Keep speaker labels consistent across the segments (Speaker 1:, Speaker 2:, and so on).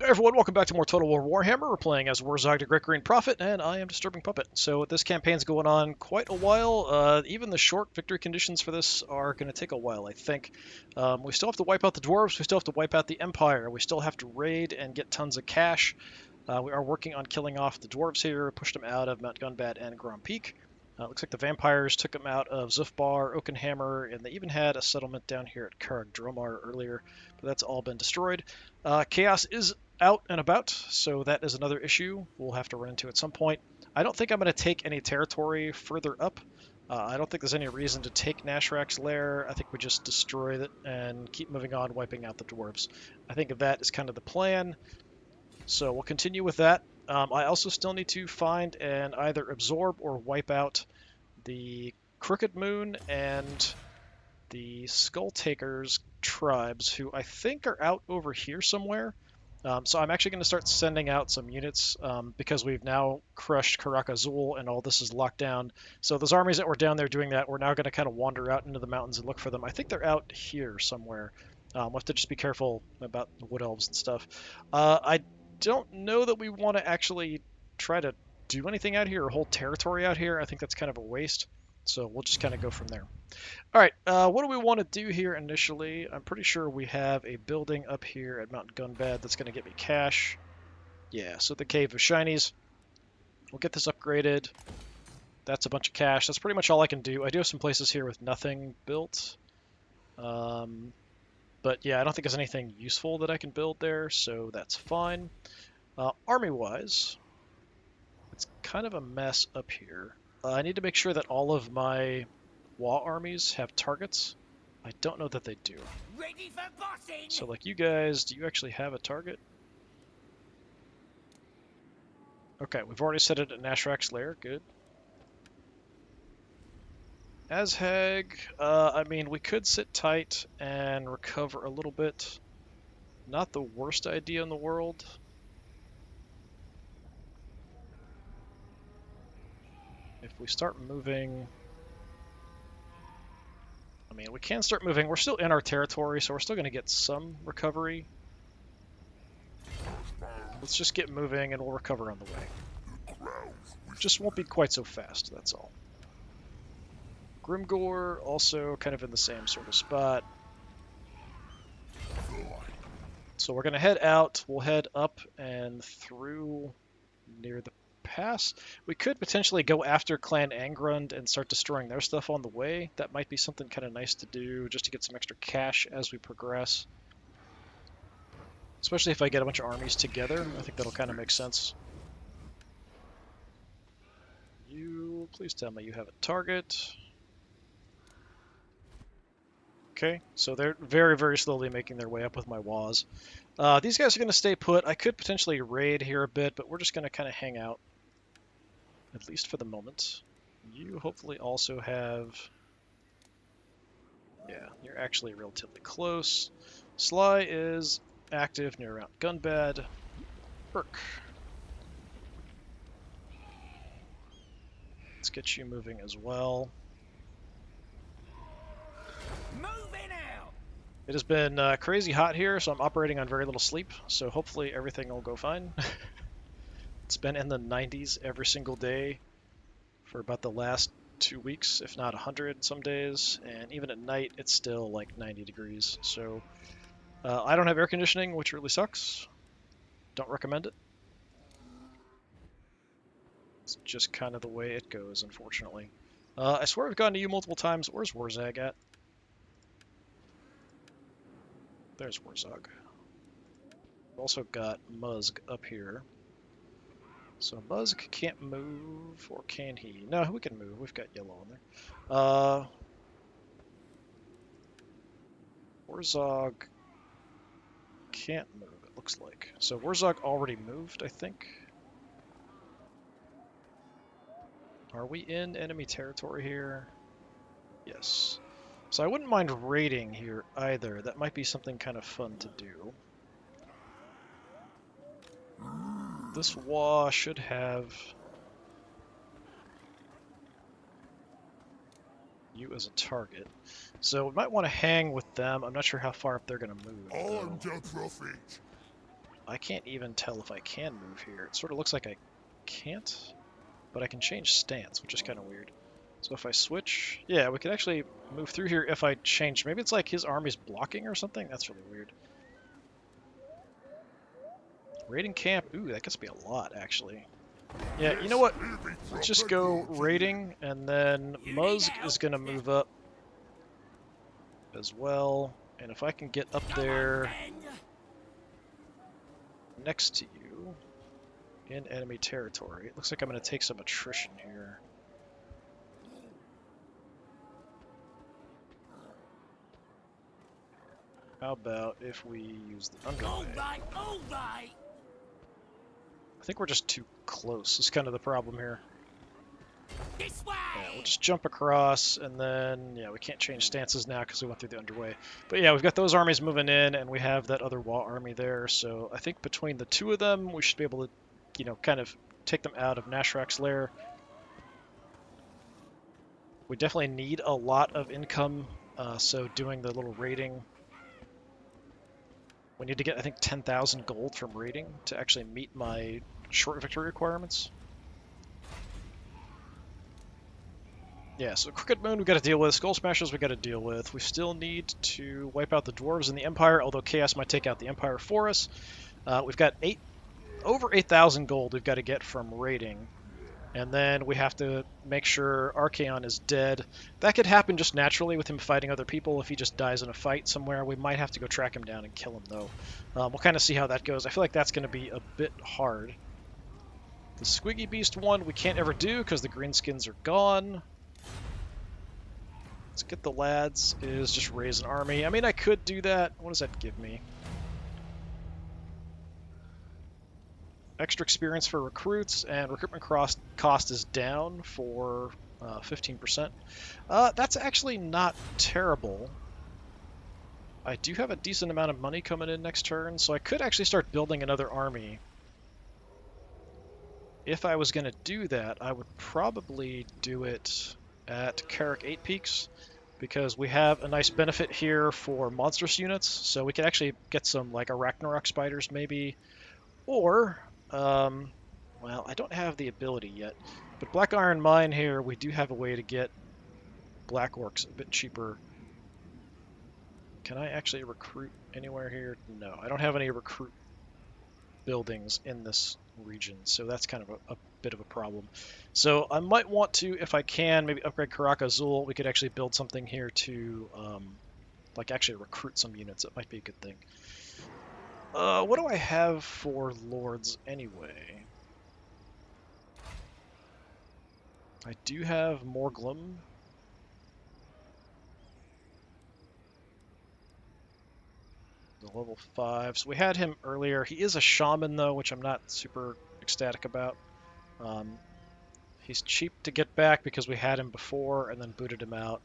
Speaker 1: Hey everyone, welcome back to more Total War Warhammer. We're playing as Wurrzag the Great Green Prophet, and I am DisturbingPuppet. So this campaign's going on quite a while. Even the short victory conditions for this are going to take a while, I think. We still have to wipe out the dwarves, we still have to wipe out the Empire, we still have to raid and get tons of cash. We are working on killing off the dwarves here, pushed them out of Mount Gunbad and Grom Peak. Looks like the vampires took them out of Zufbar, Oakenhammer, and they even had a settlement down here at Karag Dromar earlier, but that's all been destroyed. Chaos is out and about, so that is another issue we'll have to run into at some point. I don't think I'm going to take any territory further up. I don't think there's any reason to take Nashrak's lair. I think we just destroy it and keep moving on, wiping out the dwarves. I think that is kind of the plan, so we'll continue with that. I also still need to find and either absorb or wipe out the Crooked Moon and the Skull Takers tribes, who I think are out over here somewhere. So I'm actually going to start sending out some units because we've now crushed Karak Azul and all this is locked down. So those armies that were down there doing that, we're now going to kind of wander out into the mountains and look for them. I think they're out here somewhere. We'll have to just be careful about the wood elves and stuff. I don't know that we want to actually try to do anything out here or hold territory out here. I think that's kind of a waste. So we'll just kind of go from there. All right, what do we want to do here initially? I'm pretty sure we have a building up here at Mount Gunbad that's going to get me cash. Yeah, so the Cave of Shinies. We'll get this upgraded. That's a bunch of cash. That's pretty much all I can do. I do have some places here with nothing built. But yeah, I don't think there's anything useful that I can build there, so that's fine. Army-wise, it's kind of a mess up here. I need to make sure that all of my Wa armies have targets. I don't know that they do.
Speaker 2: Ready for bossing!
Speaker 1: So like you guys, do you actually have a target? Okay, we've already set it at Nashrak's lair, good. Azhag, I mean, we could sit tight and recover a little bit. Not the worst idea in the world. If we start moving... I mean, we can start moving. We're still in our territory, so we're still going to get some recovery. Let's just get moving and we'll recover on the way. Just won't be quite so fast, that's all. Grimgore, also kind of in the same sort of spot. So we're going to head out. We'll head up and through near the pass. We could potentially go after Clan Angrund and start destroying their stuff on the way. That might be something kind of nice to do just to get some extra cash as we progress. Especially if I get a bunch of armies together. I think that'll kind of make sense. You, please tell me you have a target. Okay, so they're very, very slowly making their way up with my Waz. These guys are going to stay put. I could potentially raid here a bit, but we're just going to kind of hang out. At least for the moment. You hopefully also have... Yeah, you're actually relatively close. Sly is active near Mount Gunbad. Burke. Let's get you moving as well.
Speaker 2: Moving out!
Speaker 1: It has been crazy hot here, so I'm operating on very little sleep, so hopefully everything will go fine. It's been in the 90s every single day for about the last 2 weeks, if not 100 some days, and even at night it's still like 90 degrees. So I don't have air conditioning, which really sucks. Don't recommend it. It's just kind of the way it goes, unfortunately. I swear I've gone to you multiple times. Where's Wurrzag at? There's Wurrzag. We've also got Muzg up here. So Muzg can't move, or can he? No, we can move. We've got yellow on there. Wurrzag can't move, it looks like. So Wurrzag already moved, I think. Are we in enemy territory here? Yes. So I wouldn't mind raiding here either. That might be something kind of fun to do. This Wa should have you as a target. So we might want to hang with them. I'm not sure how far up they're going to move.
Speaker 3: On the prophet.
Speaker 1: I can't even tell if I can move here. It sort of looks like I can't, but I can change stance, which is kind of weird. So if I switch, yeah, we could actually move through here if I change. Maybe it's like his army's blocking or something? That's really weird. Raiding camp, ooh, that gets me a lot, actually. Yeah, you know what? Let's just go raiding, and then Muzz is going to move up as well. And if I can get up there next to you in enemy territory, it looks like I'm going to take some attrition here. How about if we use the underway?
Speaker 2: All right, all right.
Speaker 1: I think we're just too close. Is kind of the problem here.
Speaker 2: This way.
Speaker 1: Yeah, we'll just jump across, and then, yeah, we can't change stances now because we went through the underway. But yeah, we've got those armies moving in, and we have that other Wa army there, so I think between the two of them, we should be able to, you know, kind of take them out of Nashrak's lair. We definitely need a lot of income, so doing the little raiding, we need to get, I think, 10,000 gold from raiding to actually meet my short victory requirements. Yeah, so Crooked Moon we've got to deal with, Skull Smashers we've got to deal with. We still need to wipe out the Dwarves in the Empire, although Chaos might take out the Empire for us. We've got over 8,000 gold we've got to get from raiding. And then we have to make sure Archaon is dead. That could happen just naturally with him fighting other people. If he just dies in a fight somewhere, we might have to go track him down and kill him, though. We'll kind of see how that goes. I feel like that's going to be a bit hard. The Squiggy Beast one we can't ever do because the greenskins are gone. Let's get the lads, is just raise an army. I mean, I could do that. What does that give me? Extra experience for recruits, and recruitment cost is down for 15%. That's actually not terrible. I do have a decent amount of money coming in next turn, so I could actually start building another army. If I was going to do that, I would probably do it at Carrick 8 Peaks, because we have a nice benefit here for monstrous units, so we could actually get some like Arachnarok spiders maybe, or, well, I don't have the ability yet, but Black Iron Mine here, we do have a way to get Black Orcs a bit cheaper. Can I actually recruit anywhere here? No, I don't have any recruit buildings in this region, so that's kind of a bit of a problem. So I might want to, if I can, maybe upgrade Karaka Azul. We could actually build something here to, like, actually recruit some units. It might be a good thing. What do I have for lords anyway? I do have Morglum. The level 5. So we had him earlier. He is a shaman, though, which I'm not super ecstatic about. He's cheap to get back because we had him before and then booted him out.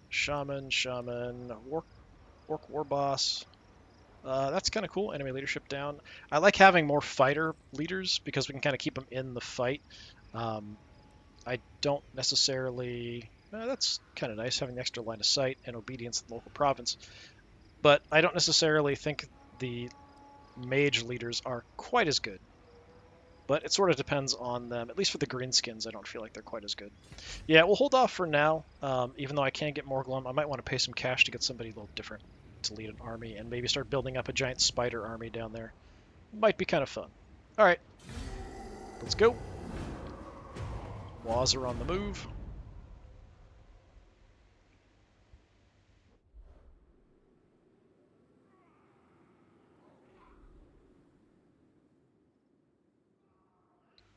Speaker 1: Shaman, Orc War Boss. That's kind of cool. Enemy leadership down. I like having more fighter leaders because we can kind of keep them in the fight. I don't necessarily... that's kind of nice, having the extra line of sight and obedience in the local province. But I don't necessarily think the mage leaders are quite as good. But it sort of depends on them. At least for the greenskins, I don't feel like they're quite as good. Yeah, we'll hold off for now. Even though I can get more glum, I might want to pay some cash to get somebody a little different to lead an army and maybe start building up a giant spider army down there. Might be kind of fun. All right, let's go. Waz are on the move.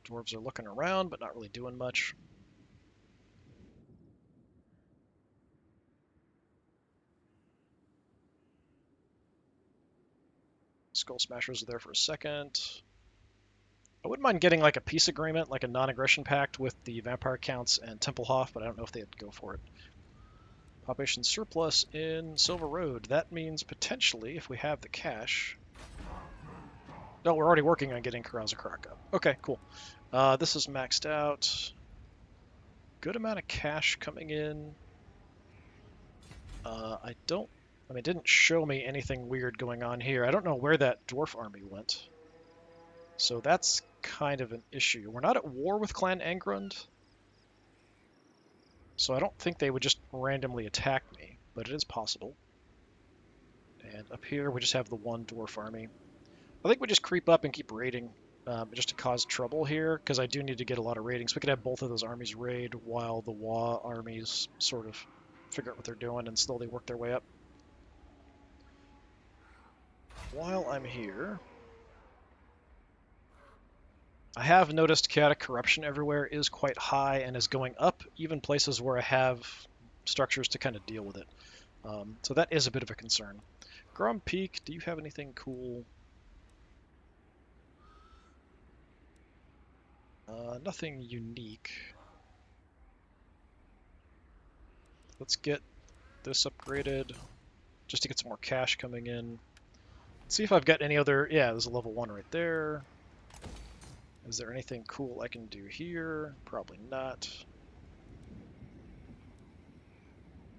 Speaker 1: Dwarves are looking around, but not really doing much. Skull Smashers are there for a second. I wouldn't mind getting like a peace agreement, like a non-aggression pact with the Vampire Counts and Templehof, but I don't know if they'd go for it. Population surplus in Silver Road. That means potentially, if we have the cash... No, we're already working on getting Karaza up. Okay, cool. This is maxed out. Good amount of cash coming in. I'm mean, it didn't show me anything weird going on here. I don't know where that dwarf army went. So that's kind of an issue. We're not at war with Clan Angrund, so I don't think they would just randomly attack me, but it is possible. And up here, we just have the one dwarf army. I think we just creep up and keep raiding, just to cause trouble here, because I do need to get a lot of raiding. So we could have both of those armies raid while the Wa armies sort of figure out what they're doing and slowly work their way up. While I'm here, I have noticed chaotic corruption everywhere is quite high and is going up, even places where I have structures to kind of deal with it. So that is a bit of a concern. Grom Peak, do you have anything cool? Nothing unique. Let's get this upgraded just to get some more cash coming in. Let's see if I've got any other... Yeah, there's a level 1 right there. Is there anything cool I can do here? Probably not.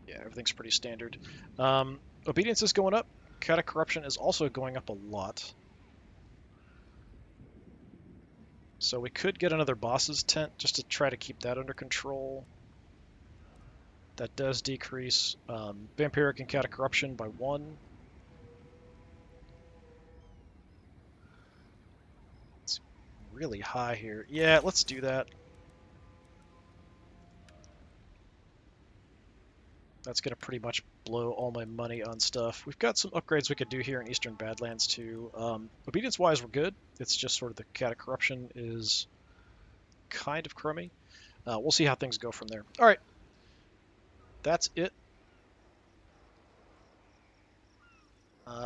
Speaker 1: Yeah, everything's pretty standard. Obedience is going up. Chaotic corruption is also going up a lot. So we could get another boss's tent just to try to keep that under control. That does decrease vampiric and chaotic corruption by 1. It's really high here. Yeah, let's do that. That's going to pretty much blow all my money on stuff. We've got some upgrades we could do here in Eastern Badlands too. Obedience-wise, we're good. It's just sort of the chaotic corruption is kind of crummy. We'll see how things go from there. All right. That's it.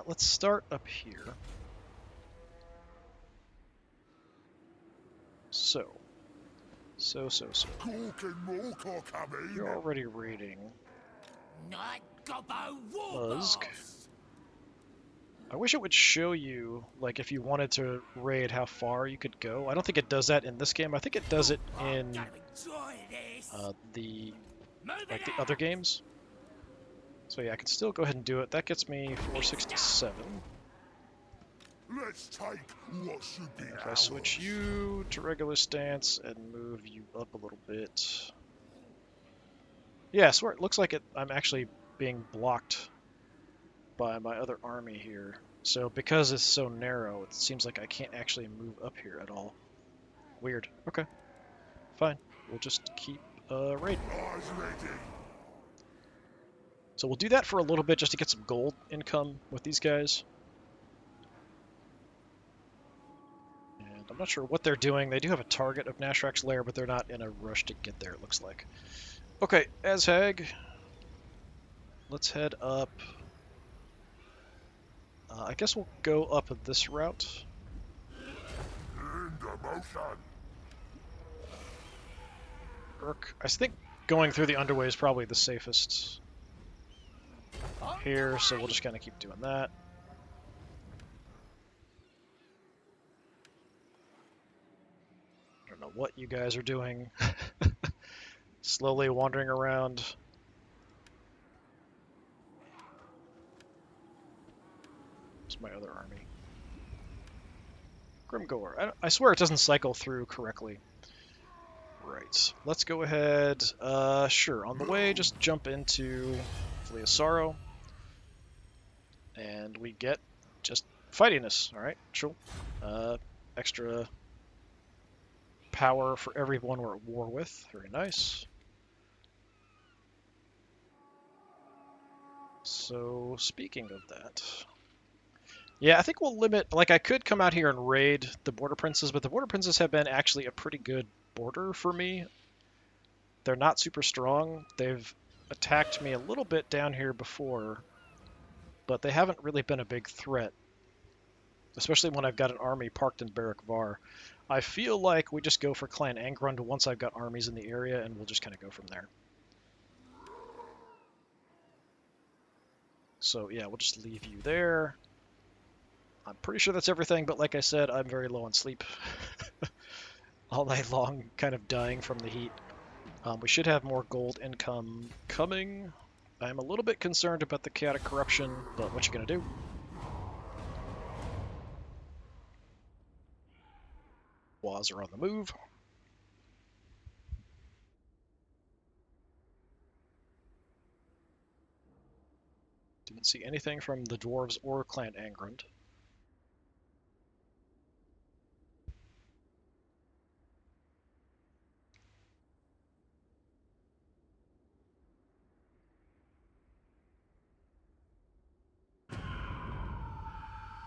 Speaker 1: Let's start up here. So. You're already raiding. Wurrzag. I wish it would show you, like, if you wanted to raid, how far you could go. I don't think it does that in this game. I think it does it in the other games. So yeah, I can still go ahead and do it. That gets me 467.
Speaker 3: Let's take what should be
Speaker 1: If I switch you to regular stance and move you up a little bit. Yeah, so it looks like I'm actually being blocked by my other army here. So because it's so narrow, it seems like I can't actually move up here at all. Weird. Okay. Fine. We'll just keep raiding. So we'll do that for a little bit just to get some gold income with these guys. And I'm not sure what they're doing. They do have a target of Nashrak's lair, but they're not in a rush to get there, it looks like. Okay, Azhag. Let's head up. I guess we'll go up this route. Urk. I think going through the underway is probably the safest here, so we'll just kind of keep doing that. I don't know what you guys are doing. Slowly wandering around. It's my other army. Grimgore. I swear it doesn't cycle through correctly. Right. Let's go ahead. Sure. On the way, just jump into Flea of Sorrow. And we get just fightiness. Alright, sure. Extra power for everyone we're at war with. Very nice. So, speaking of that... Yeah, I think we'll limit... Like, I could come out here and raid the Border Princes, but the Border Princes have been actually a pretty good border for me. They're not super strong. They've attacked me a little bit down here before, but they haven't really been a big threat, especially when I've got an army parked in Barrack Var. I feel like we just go for Clan Angrund once I've got armies in the area, and we'll just kind of go from there. So yeah, we'll just leave you there. I'm pretty sure that's everything, but like I said, I'm very low on sleep. All night long, kind of dying from the heat. We should have more gold income coming. I'm a little bit concerned about the chaotic corruption, but what you gonna do? Waz are on the move. Didn't see anything from the dwarves or Clan Angrund.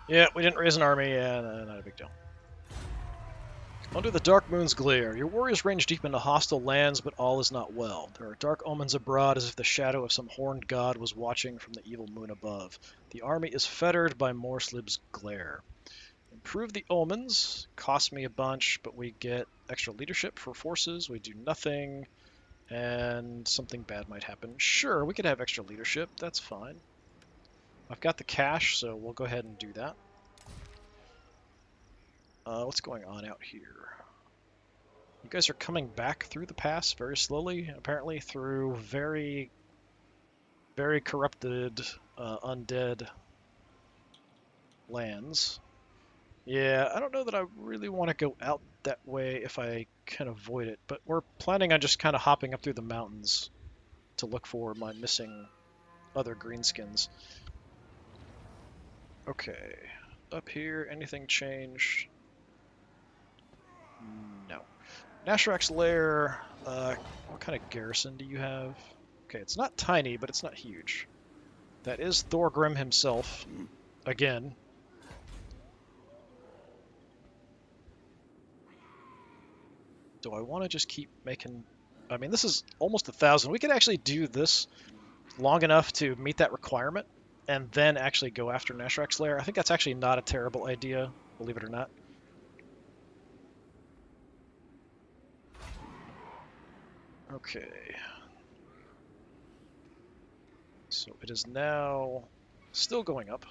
Speaker 1: Yeah, we didn't raise an army, and not a big deal. Under the Dark Moon's glare, your warriors range deep into hostile lands, but all is not well. There are dark omens abroad, as if the shadow of some horned god was watching from the evil moon above. The army is fettered by Morslib's glare. Improve the omens. Cost me a bunch, but we get extra leadership for forces. We do nothing, and something bad might happen. Sure, we could have extra leadership. That's fine. I've got the cash, so we'll go ahead and do that. What's going on out here? You guys are coming back through the pass very slowly, apparently through very, very corrupted, undead lands. Yeah, I don't know that I really want to go out that way if I can avoid it, but we're planning on just kind of hopping up through the mountains to look for my missing other greenskins. Okay, up here, anything changed? No. Nashrak's lair, what kind of garrison do you have? Okay, it's not tiny, but it's not huge. That is Thorgrim himself, again. Do I want to just keep making... I mean, this is almost 1,000. We could actually do this long enough to meet that requirement, and then actually go after Nashrak's lair. I think that's actually not a terrible idea, believe it or not. Okay. So it is now still going up.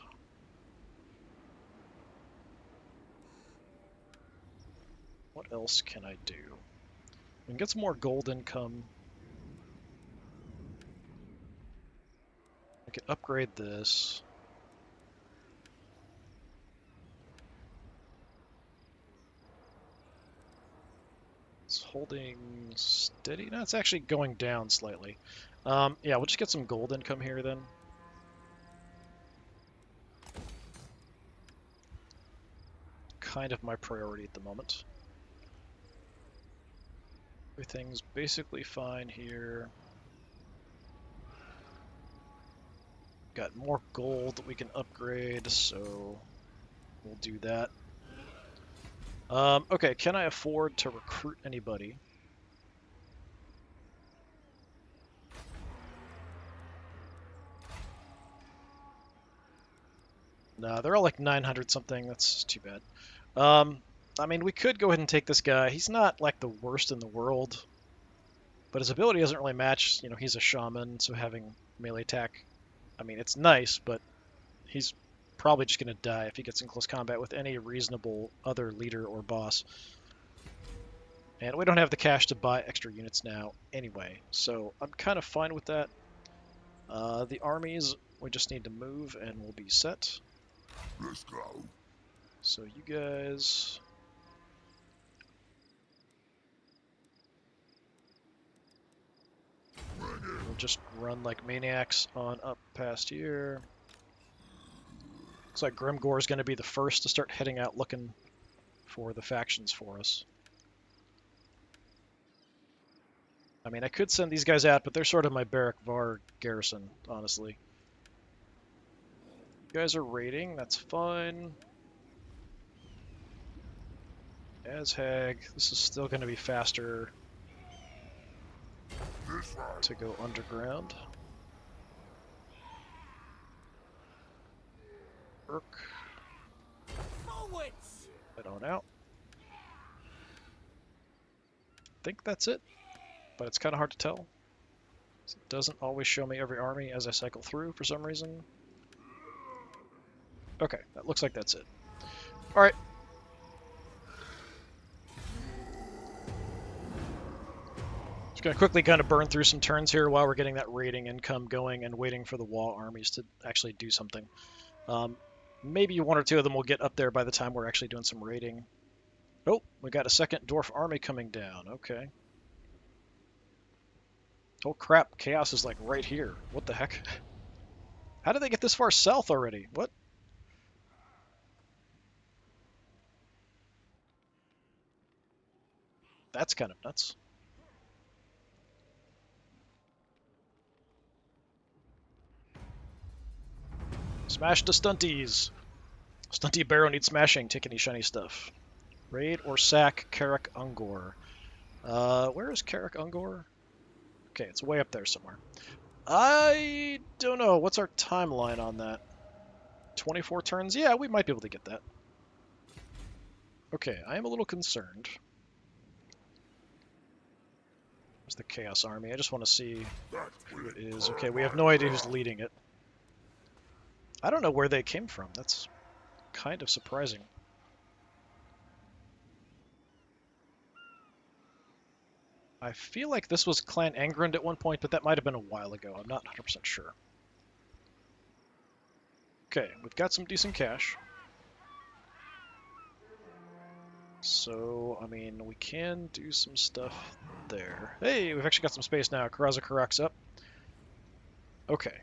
Speaker 1: What else can I do? We can get some more gold income. I could upgrade this. It's holding steady. No, it's actually going down slightly. Yeah, we'll just get some gold income here then. Kind of my priority at the moment. Everything's basically fine here. Got more gold that we can upgrade, so we'll do that. Okay, can I afford to recruit anybody? No, they're all like 900 something. That's too bad. I mean, we could go ahead and take this guy. He's not like the worst in the world, but his ability doesn't really match. You know, he's a shaman, so having melee attack, I mean, it's nice, but he's probably just going to die if he gets in close combat with any reasonable other leader or boss. And we don't have the cash to buy extra units now anyway, so I'm kind of fine with that. The armies, we just need to move and we'll be set.
Speaker 3: Let's go.
Speaker 1: So you guys... We'll just run like maniacs on up past here. Looks like Grimgor is going to be the first to start heading out looking for the factions for us. I mean, I could send these guys out, but they're sort of my Barak Var garrison, honestly. You guys are raiding, that's fine. Azhag, this is still going to be faster to go underground. Urk,
Speaker 2: Forwards!
Speaker 1: head on out. I think that's it, but it's kind of hard to tell. It doesn't always show me every army as I cycle through for some reason. Okay, that looks like that's it. Alright. Gonna quickly kind of burn through some turns here while we're getting that raiding income going and waiting for the wall armies to actually do something. Maybe one or two of them will get up there by the time we're actually doing some raiding. Oh, we got a second dwarf army coming down. Okay. Oh crap, chaos is like right here. What the heck? How did they get this far south already? What? That's kind of nuts. Smash the stunties. Stunty barrow needs smashing. Take any shiny stuff. Raid or sack Karak Ungor. Where is Karak Ungor? Okay, it's way up there somewhere. I don't know. What's our timeline on that? 24 turns? Yeah, we might be able to get that. Okay, I am a little concerned. There's the Chaos Army. I just want to see who it is. Okay, we have no idea who's leading it. I don't know where they came from. That's kind of surprising. I feel like this was Clan Angrund at one point, but that might have been a while ago. I'm not 100% sure. Okay, we've got some decent cash. So, I mean, we can do some stuff there. Hey, we've actually got some space now. Karaza Karak's up. Okay.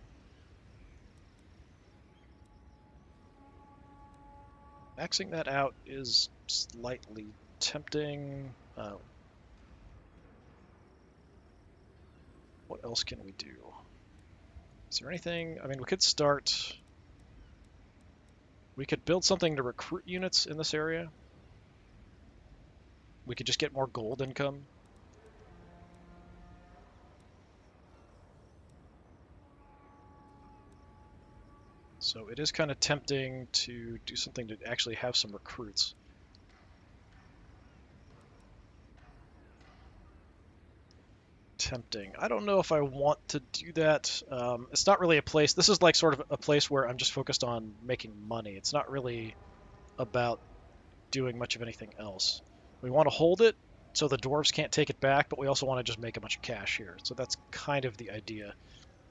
Speaker 1: Maxing that out is slightly tempting. What else can we do? Is there anything? I mean, we could start... We could build something to recruit units in this area. We could just get more gold income. So it is kind of tempting to do something to actually have some recruits. Tempting. I don't know if I want to do that. It's not really a place. This is like sort of a place where I'm just focused on making money. It's not really about doing much of anything else. We want to hold it so the dwarves can't take it back, but we also want to just make a bunch of cash here. So that's kind of the idea.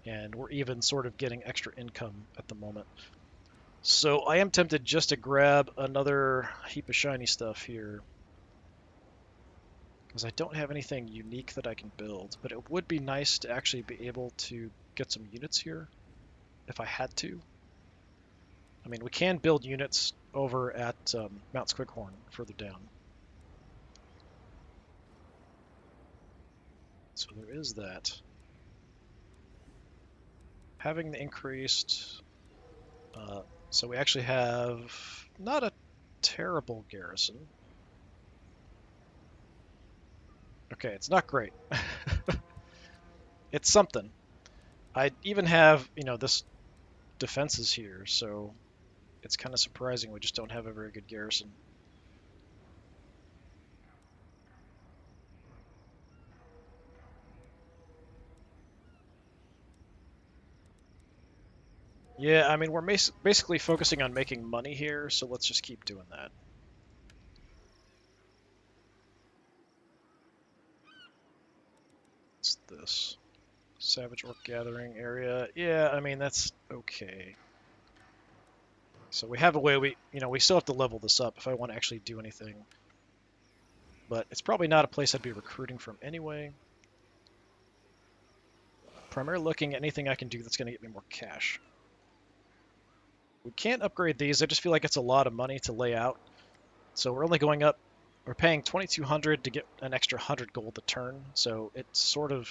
Speaker 1: And we're even sort of getting extra income at the moment. So I am tempted just to grab another heap of shiny stuff here, because I don't have anything unique that I can build, but it would be nice to actually be able to get some units here if I had to. I mean, we can build units over at Mount Squighorn further down. So there is that. Having the increased... so we actually have not a terrible garrison. Okay, it's not great. It's something. I even have, you know, this defenses here, so it's kind of surprising we just don't have a very good garrison. Yeah, I mean, we're basically focusing on making money here, so let's just keep doing that. What's this? Savage Orc Gathering area. Yeah, I mean, that's okay. So we have a way we still have to level this up if I want to actually do anything. But it's probably not a place I'd be recruiting from anyway. Primarily looking at anything I can do that's going to get me more cash. We can't upgrade these. I just feel like it's a lot of money to lay out. So we're only going up. We're paying 2,200 to get an extra 100 gold a turn. So it's sort of,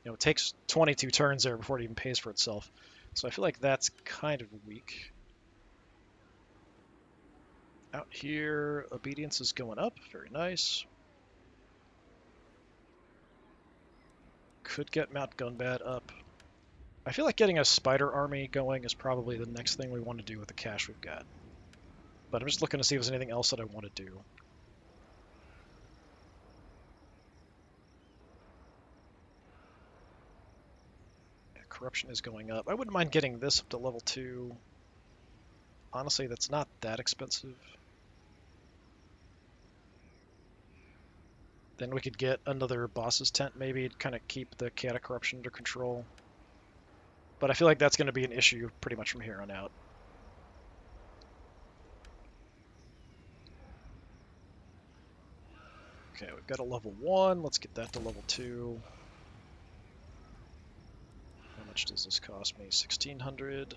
Speaker 1: it takes 22 turns there before it even pays for itself. So I feel like that's kind of weak. Out here, obedience is going up. Very nice. Could get Mount Gunbad up. I feel like getting a spider army going is probably the next thing we want to do with the cash we've got. But I'm just looking to see if there's anything else that I want to do. Yeah, corruption is going up. I wouldn't mind getting this up to level 2. Honestly, that's not that expensive. Then we could get another boss's tent maybe to kind of keep the chaotic corruption under control. But I feel like that's going to be an issue pretty much from here on out. Okay, we've got a level 1. Let's get that to level 2. How much does this cost me? 1,600.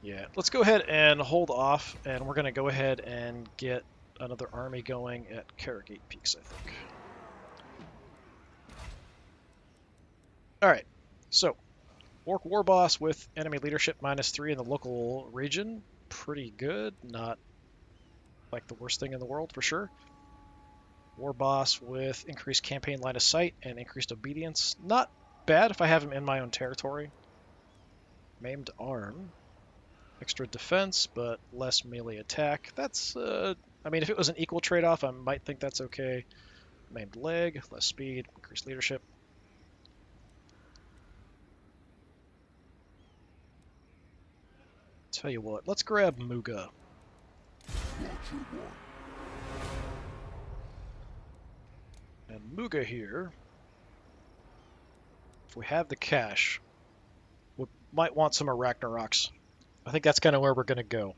Speaker 1: Yeah, let's go ahead and hold off, and we're going to go ahead and get another army going at Carragate Peaks, I think. Alright, so Orc War Boss with enemy leadership -3 in the local region. Pretty good, not like the worst thing in the world for sure. War Boss with increased campaign line of sight and increased obedience. Not bad if I have him in my own territory. Maimed Arm. Extra defense, but less melee attack. That's, I mean, if it was an equal trade-off, I might think that's okay. Maimed Leg, less speed, increased leadership. Tell you what, let's grab Muga. And Muga here, if we have the cash, we might want some Arachnaroks. I think that's kind of where we're going to go.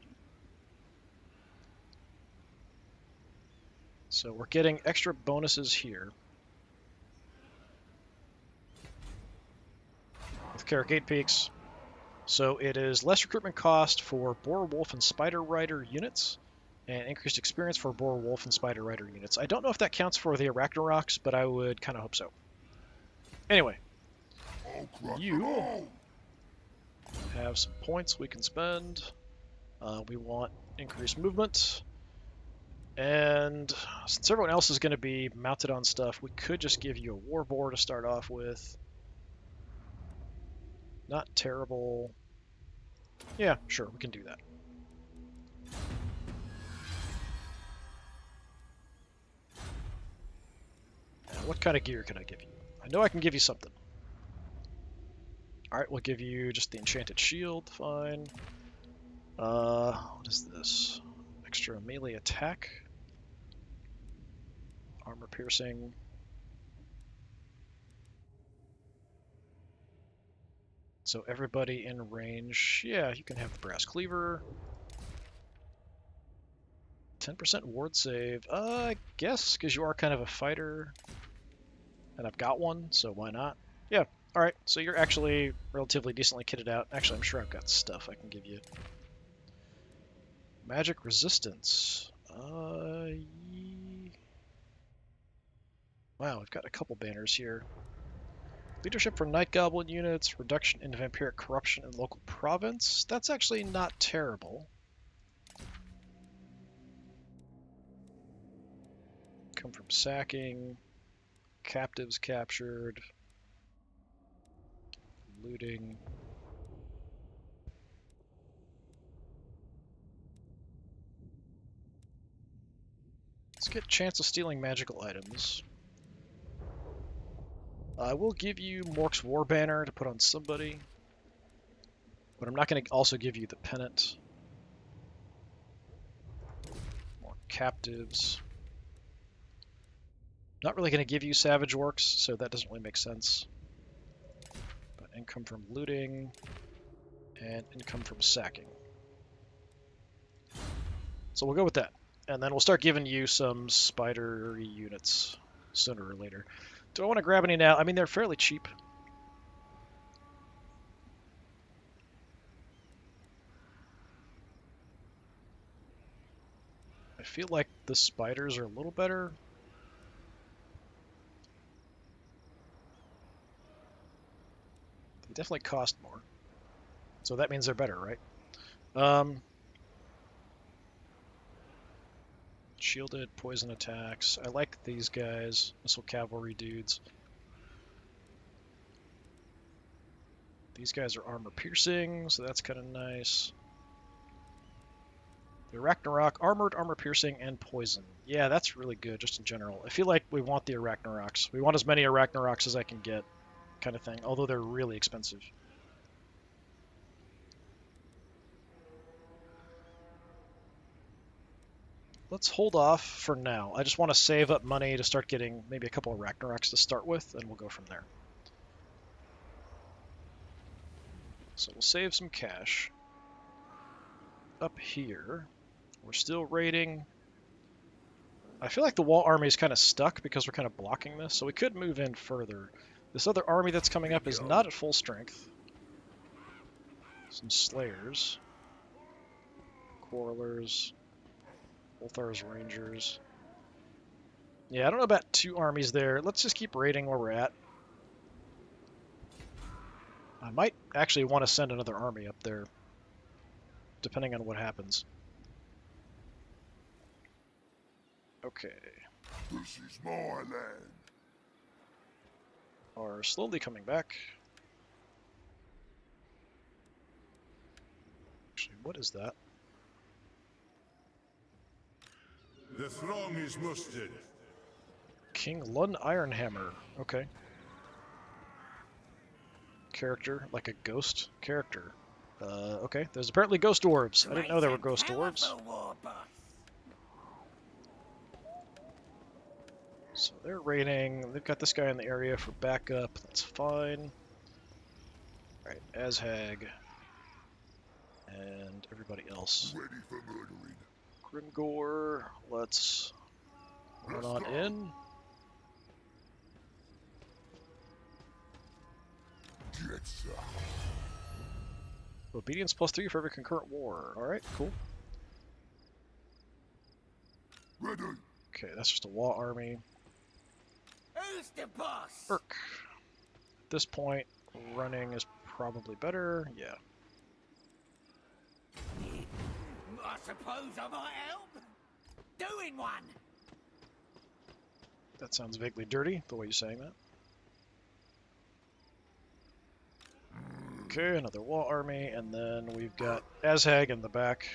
Speaker 1: So we're getting extra bonuses here. With Carragate Peaks. So it is less recruitment cost for Boar Wolf and Spider Rider units, and increased experience for Boar Wolf and Spider Rider units. I don't know if that counts for the Arachnaroks, but I would kind of hope so. Anyway, you have some points we can spend. We want increased movement. And since everyone else is going to be mounted on stuff, we could just give you a War Boar to start off with. Not terrible. Yeah, sure, we can do that. Now, what kind of gear can I give you? I know I can give you something. Alright, we'll give you just the enchanted shield, fine. What is this? Extra melee attack. Armor piercing. So everybody in range, yeah, you can have the brass cleaver. 10% ward save. I guess, because you are kind of a fighter. And I've got one, so why not? Yeah, alright, so you're actually relatively decently kitted out. Actually, I'm sure I've got stuff I can give you. Magic resistance. Wow, we've got a couple banners here. Leadership for Night Goblin units, reduction in vampiric corruption in local province. That's actually not terrible. Come from sacking, captives captured, looting. Let's get chance of stealing magical items. I will give you Mork's War Banner to put on somebody, but I'm not going to also give you the pennant. More captives. Not really going to give you Savage Orcs, so that doesn't really make sense. But income from looting and income from sacking. So we'll go with that. And then we'll start giving you some spidery units sooner or later. Do I want to grab any now? I mean, they're fairly cheap. I feel like the spiders are a little better. They definitely cost more. So that means they're better, right? Shielded, poison attacks. I like these guys. Missile cavalry dudes. These guys are armor piercing, so that's kind of nice. The Arachnarok, armored, armor piercing, and poison. Yeah, that's really good, just in general. I feel like we want the Arachnaroks. We want as many Arachnaroks as I can get, kind of thing, although they're really expensive. let's hold off for now. I just want to save up money to start getting maybe a couple of Ragnaroks to start with, and we'll go from there. So we'll save some cash. Up here, we're still raiding. I feel like the wall army is kind of stuck because we're kind of blocking this, so we could move in further. This other army that's coming up is not at full strength. Some Slayers. Quarrelers. Ulthar's Rangers. Yeah, I don't know about 2 armies there. Let's just keep raiding where we're at. I might actually want to send another army up there, depending on what happens. Okay.
Speaker 3: This is my land.
Speaker 1: Are slowly coming back. Actually, what is that?
Speaker 4: The throng is mustered.
Speaker 1: King Lun Ironhammer. Okay. Character, like a ghost character. Okay, there's apparently ghost orbs. I didn't know there were ghost orbs. So they're raiding. They've got this guy in the area for backup. That's fine. Alright, Azhag. And everybody else.
Speaker 3: Ready for murdering.
Speaker 1: Grimgore, let's run on in.
Speaker 3: Get
Speaker 1: Obedience +3 for every concurrent war. Alright, cool.
Speaker 3: ready.
Speaker 1: Okay, that's just a wall army.
Speaker 2: Who's the boss?
Speaker 1: Urk. At this point, running is probably better. Yeah.
Speaker 2: I suppose I might help. Doing one.
Speaker 1: That sounds vaguely dirty, the way you're saying that. Okay, another wall army, and then we've got Azhag in the back.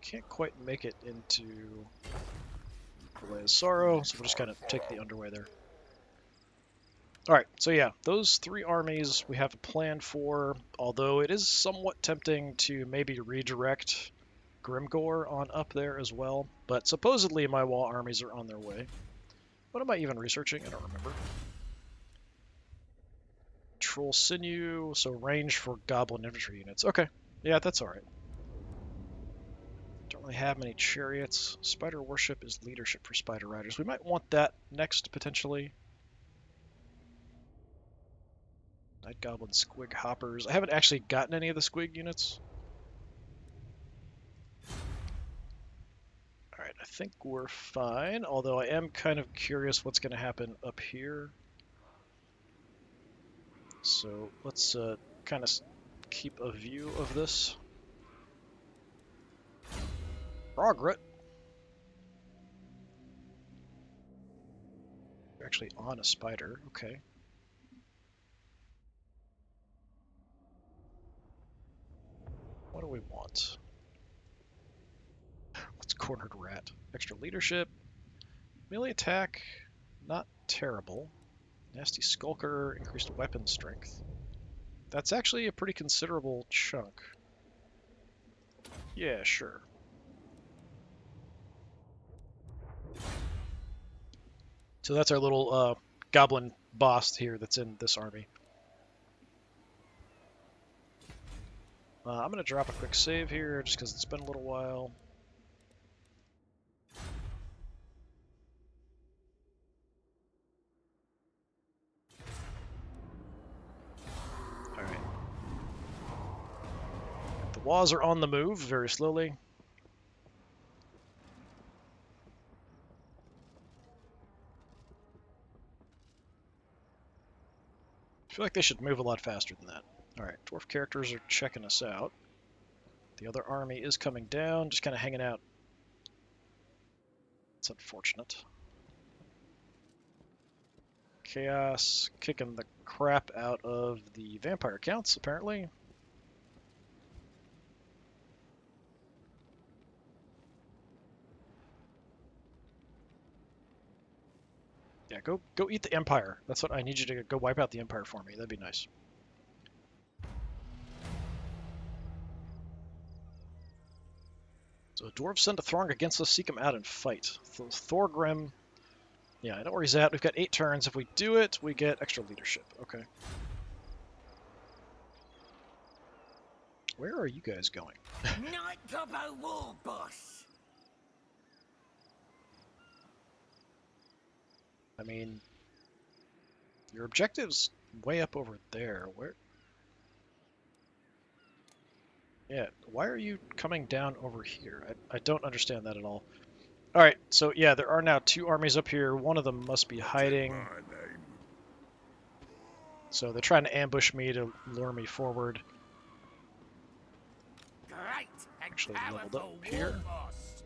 Speaker 1: Can't quite make it into the Way of Sorrow, so we'll just kind of take the underway there. Alright, so yeah, those 3 armies we have a plan for, although it is somewhat tempting to maybe redirect Grimgore on up there as well, but supposedly my wall armies are on their way. What am I even researching? I don't remember. Troll Sinew, so range for Goblin infantry units. Okay, yeah, that's alright. Don't really have many chariots. Spider Worship is leadership for Spider Riders. We might want that next, potentially. Night Goblin Squig Hoppers. I haven't actually gotten any of the Squig units. Alright, I think we're fine, although I am kind of curious what's going to happen up here. So let's kind of keep a view of this. Rogret. You're actually on a spider, okay. What do we want? What's Cornered Rat? Extra leadership. Melee attack, not terrible. Nasty Skulker, increased weapon strength. That's actually a pretty considerable chunk. Yeah, sure. So that's our little goblin boss here that's in this army. I'm going to drop a quick save here just because it's been a little while. Alright. The walls are on the move very slowly. I feel like they should move a lot faster than that. Alright, dwarf characters are checking us out. The other army is coming down, just kind of hanging out. It's unfortunate. Chaos kicking the crap out of the vampire counts, apparently. Yeah, go eat the Empire. That's what I need you to go wipe out the Empire for me. That'd be nice. So dwarves send a throng against us, seek him out and fight. Thorgrim, yeah, I know where he's at. We've got 8 turns. If we do it, we get extra leadership. Okay. Where are you guys going?
Speaker 2: Night Gobbo War Boss.
Speaker 1: I mean, your objective's way up over there. Where? Yeah, why are you coming down over here? I don't understand that at all. Alright, so yeah, there are now 2 armies up here. One of them must be hiding.
Speaker 3: My name.
Speaker 1: So they're trying to ambush me to lure me forward.
Speaker 2: Great and
Speaker 1: Actually leveled
Speaker 2: powerful
Speaker 1: up here.
Speaker 2: War Boss.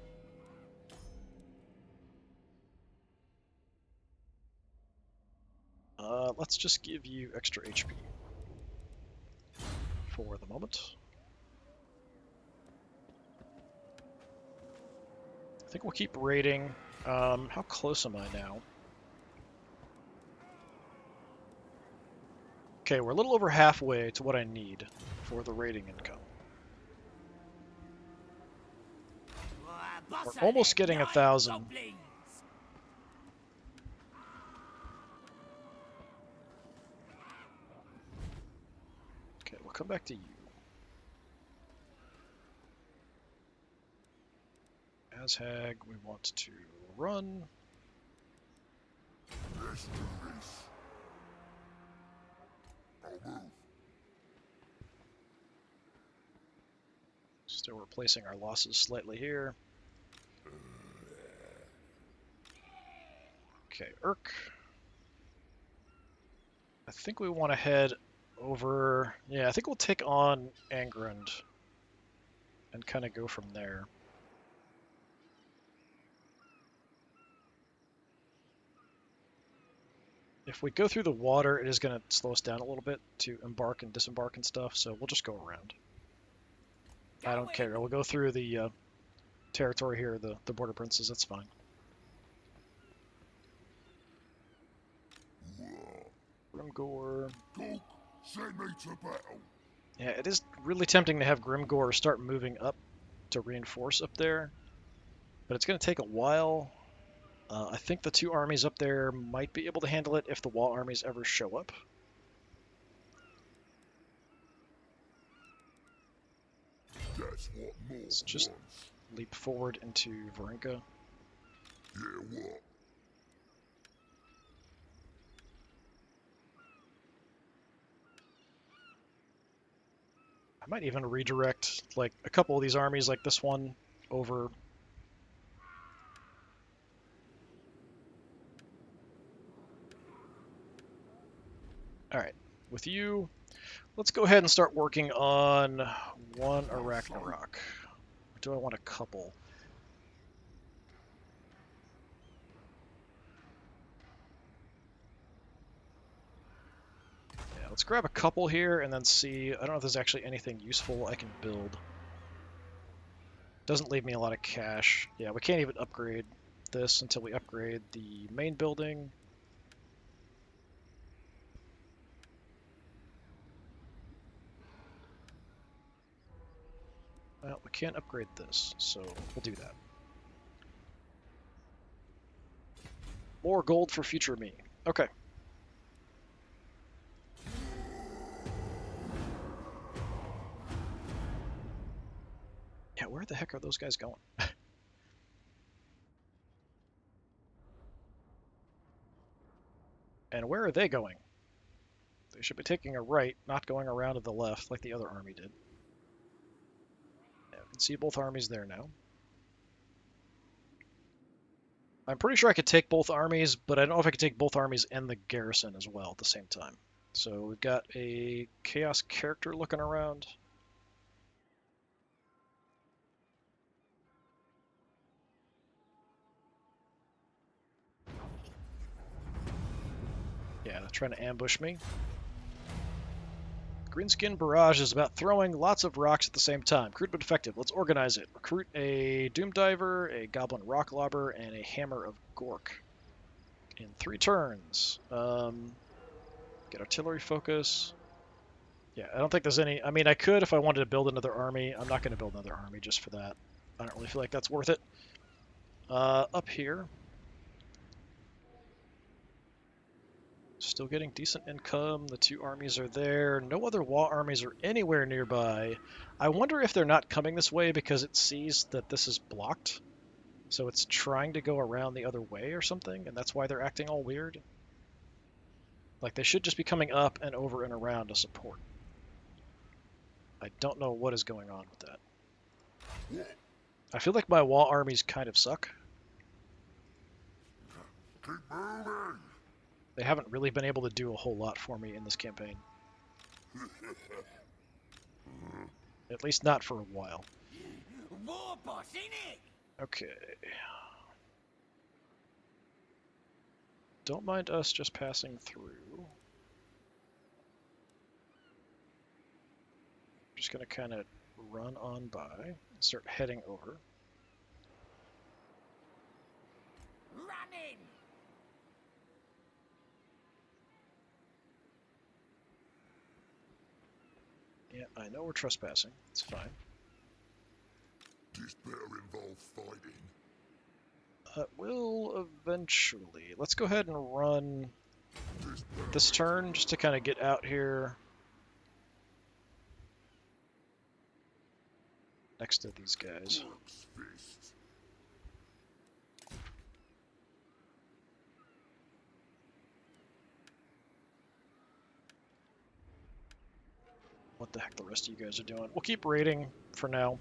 Speaker 1: Let's just give you extra HP for the moment. I think we'll keep raiding. How close am I now? Okay, we're a little over halfway to what I need for the raiding income.
Speaker 2: Boss
Speaker 1: We're almost
Speaker 2: of
Speaker 1: getting
Speaker 2: them
Speaker 1: 1,000.
Speaker 2: night goblins.
Speaker 1: Okay, we'll come back to you. As Hag, we want to run.
Speaker 3: Let's do this. I'll move.
Speaker 1: Still replacing our losses slightly here. Okay, Urk. I think we want to head over... Yeah, I think we'll take on Angrund and kind of go from there. If we go through the water, it is going to slow us down a little bit to embark and disembark and stuff, so we'll just go around. I don't care. We'll go through the territory here, the border princes, that's fine. Grimgore.
Speaker 3: Gork, send me to battle.
Speaker 1: Yeah, it is really tempting to have Grimgore start moving up to reinforce up there, but it's going to take a while. I think the 2 armies up there might be able to handle it if the wall armies ever show up.
Speaker 3: That's what more
Speaker 1: Let's just
Speaker 3: wants.
Speaker 1: leap forward into Varenka.
Speaker 3: Yeah, what?
Speaker 1: I might even redirect like a couple of these armies, like this one, over. Alright, with you, let's go ahead and start working on one Arachnarok. Or do I want a couple? Yeah, let's grab a couple here and then see. I don't know if there's actually anything useful I can build. Doesn't leave me a lot of cash. Yeah, we can't even upgrade this until we upgrade the main building. Well, we can't upgrade this, so we'll do that. More gold for future me. Okay. Yeah, where the heck are those guys going? And where are they going? They should be taking a right, not going around to the left like the other army did. Yeah, we can see both armies there now. I'm pretty sure I could take both armies, but I don't know if I could take both armies and the garrison as well at the same time. So we've got a chaos character looking around. Yeah, they're trying to ambush me. Greenskin Barrage is about throwing lots of rocks at the same time. Crude but effective. Let's organize it. Recruit a Doom Diver, a Goblin Rock Lobber, and a Hammer of Gork. In 3 turns. Get artillery focus. Yeah, I don't think there's any... I mean, I could if I wanted to build another army. I'm not going to build another army just for that. I don't really feel like that's worth it. Up here. Still getting decent income. The two armies are there. No other Wa armies are anywhere nearby. I wonder if they're not coming this way because it sees that this is blocked. So it's trying to go around the other way or something, and that's why they're acting all weird. Like, they should just be coming up and over and around to support. I don't know what is going on with that. I feel like my Wa armies kind of suck.
Speaker 3: Keep moving!
Speaker 1: They haven't really been able to do a whole lot for me in this campaign. At least not for a while.
Speaker 2: War boss, innit?
Speaker 1: Okay. Don't mind us just passing through. Just gonna kind of run on by and start heading over.
Speaker 2: Running!
Speaker 1: Yeah, I know we're trespassing. It's fine.
Speaker 3: This better involve fighting.
Speaker 1: Will eventually. Let's go ahead and run
Speaker 3: This better
Speaker 1: this turn just to kind of get out here next to these guys.
Speaker 3: Orc's fist.
Speaker 1: What the heck the rest of you guys are doing. We'll keep raiding for now.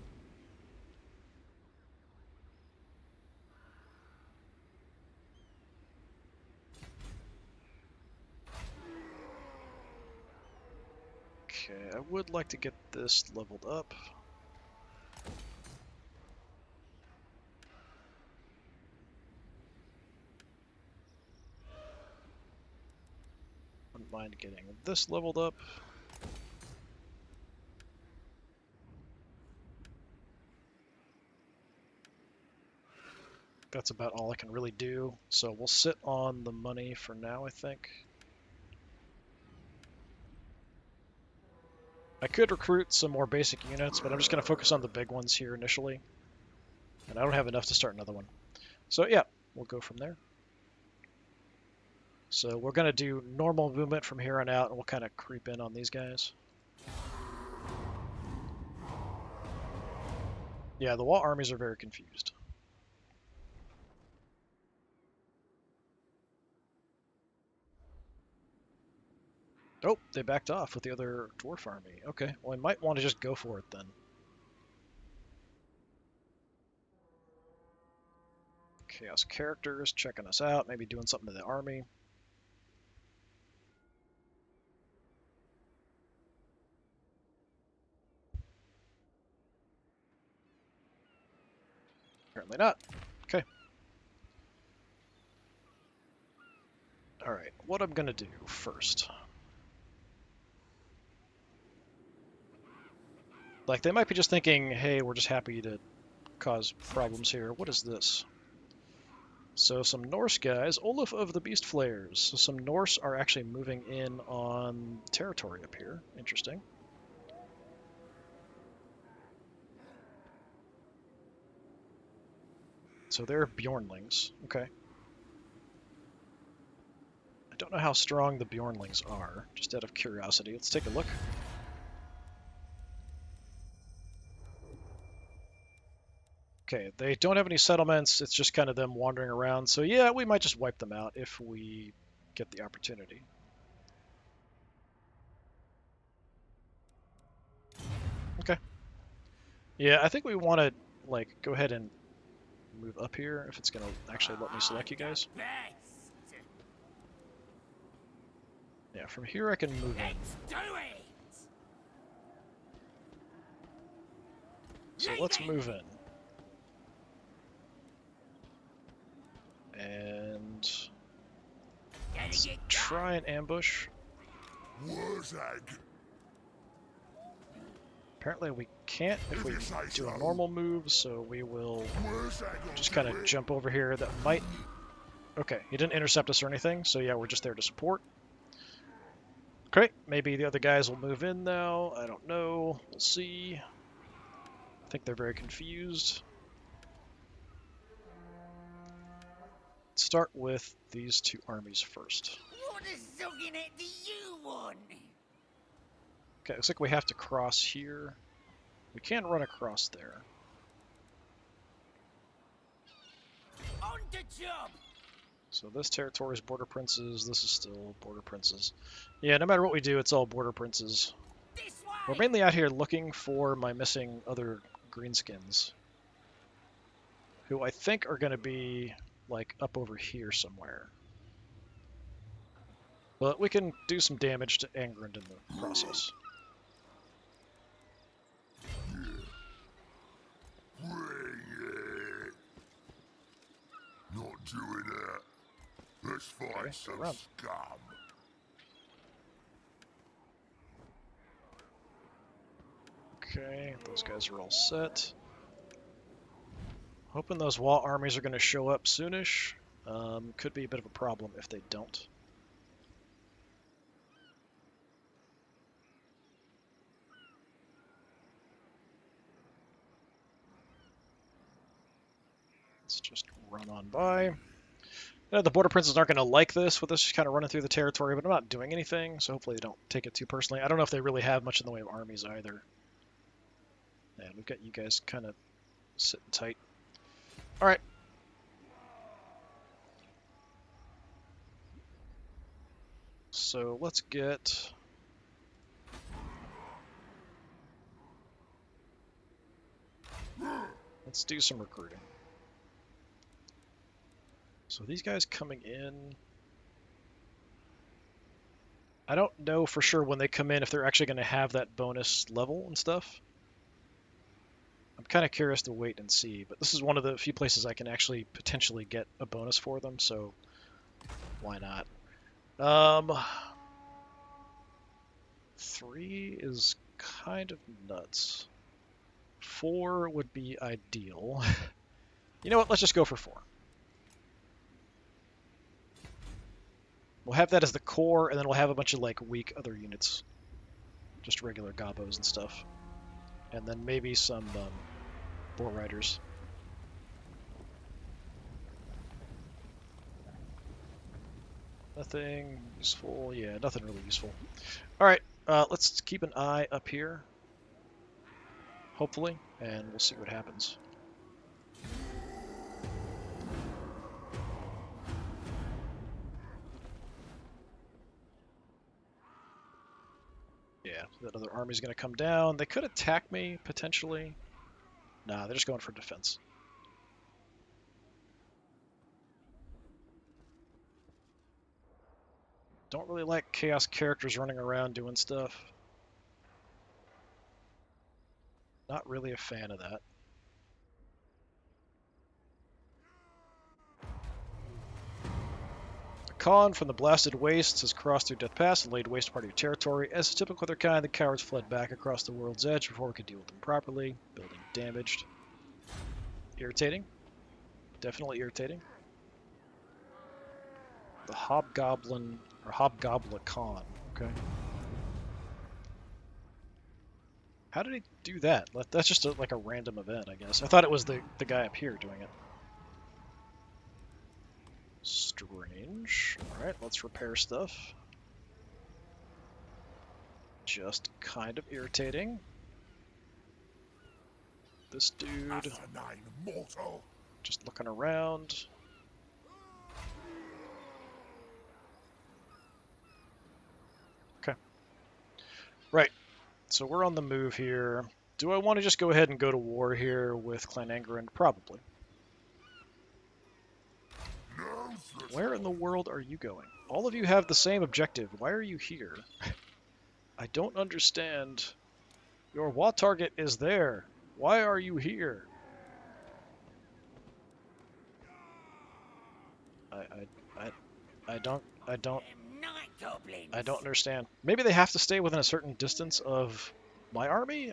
Speaker 1: Okay, I would like to get this leveled up. Wouldn't mind getting this leveled up. That's about all I can really do. So we'll sit on the money for now, I think. I could recruit some more basic units, but I'm just going to focus on the big ones here initially. And I don't have enough to start another one. So yeah, we'll go from there. So we're going to do normal movement from here on out, and we'll kind of creep in on these guys. Yeah, the Wa armies are very confused. Oh, they backed off with the other dwarf army. Okay, well, I might want to just go for it then. Chaos characters checking us out, maybe doing something to the army. Apparently not. Okay. Alright, what I'm gonna do first. Like, they might be just thinking, hey, we're just happy to cause problems here. What is this? So some Norse guys, Olaf of the Beast Flayers. So some Norse are actually moving in on territory up here. Interesting. So they're Bjornlings. Okay. I don't know how strong the Bjornlings are, just out of curiosity. Let's take a look. Okay, they don't have any settlements. It's just kind of them wandering around. So yeah, we might just wipe them out if we get the opportunity. Okay. Yeah, I think we want to, like, go ahead and move up here if it's going to actually let me select you guys.
Speaker 2: Best.
Speaker 1: Yeah, from here I can move in.
Speaker 2: Let's do it!
Speaker 1: So let's move in. And let's try and ambush.
Speaker 3: Wurrzag.
Speaker 1: Apparently we can't if we do a normal move, so we will
Speaker 3: Wurrzag will
Speaker 1: just
Speaker 3: do
Speaker 1: kind of
Speaker 3: it.
Speaker 1: jump over here. That might... Okay, he didn't intercept us or anything, so yeah, we're just there to support. Okay, maybe the other guys will move in now. I don't know. We'll see. I think they're very confused. let's start with these two armies first.
Speaker 2: What a zugginet do you want?
Speaker 1: Okay, looks like we have to cross here. We can run across there.
Speaker 2: On the job!
Speaker 1: So this territory is border princes. This is still border princes. Yeah, no matter what we do, it's all border princes.
Speaker 2: This
Speaker 1: We're
Speaker 2: way!
Speaker 1: mainly out here looking for my missing other greenskins, who I think are going to be like up over here somewhere. But we can do some damage to Angrand in the process.
Speaker 3: Bring it. Not doing it. Let's find
Speaker 1: Okay,
Speaker 3: some
Speaker 1: go around.
Speaker 3: scum.
Speaker 1: Okay, those guys are all set. Hoping those wall armies are going to show up soonish. Could be a bit of a problem if they don't. Let's just run on by. The border princes aren't going to like this with us just kind of running through the territory, but I'm not doing anything, so hopefully they don't take it too personally. I don't know if they really have much in the way of armies either. And we've got you guys kind of sitting tight. All right. So let's get... Let's do some recruiting. So these guys coming in... I don't know for sure when they come in if they're actually going to have that bonus level and stuff. I'm kind of curious to wait and see, but this is one of the few places I can actually potentially get a bonus for them, so why not? 3 is kind of nuts. 4 would be ideal. You know what? Let's just go for 4. We'll have that as the core, and then we'll have a bunch of like weak other units, just regular gobos and stuff, and then maybe some boar riders. Nothing useful. Yeah, nothing really useful. All right, let's keep an eye up here, hopefully, and we'll see what happens. Yeah, that other army's going to come down. They could attack me, potentially. Nah, they're just going for defense. Don't really like chaos characters running around doing stuff. Not really a fan of that. Khan from the Blasted Wastes has crossed through Death Pass and laid waste part of your territory. As is typical of their kind, the cowards fled back across the world's edge before we could deal with them properly. Building damaged. Irritating. Definitely irritating. The Hobgoblin, or Hobgobla Khan. Okay. How did he do that? That's just like a random event, I guess. I thought it was the guy up here doing it. Strange. Alright, let's repair stuff. Just kind of irritating. This dude,
Speaker 3: Asinine mortal.
Speaker 1: just looking around. Okay. Right. So we're on the move here. Do I want to just go ahead and go to war here with Clan Angerand? Probably.
Speaker 3: No,
Speaker 1: Where in the world are you going? All of you have the same objective. Why are you here? I don't understand. Your war target is there. Why are you here? I don't
Speaker 2: Night goblins!
Speaker 1: I don't understand. Maybe they have to stay within a certain distance of my army?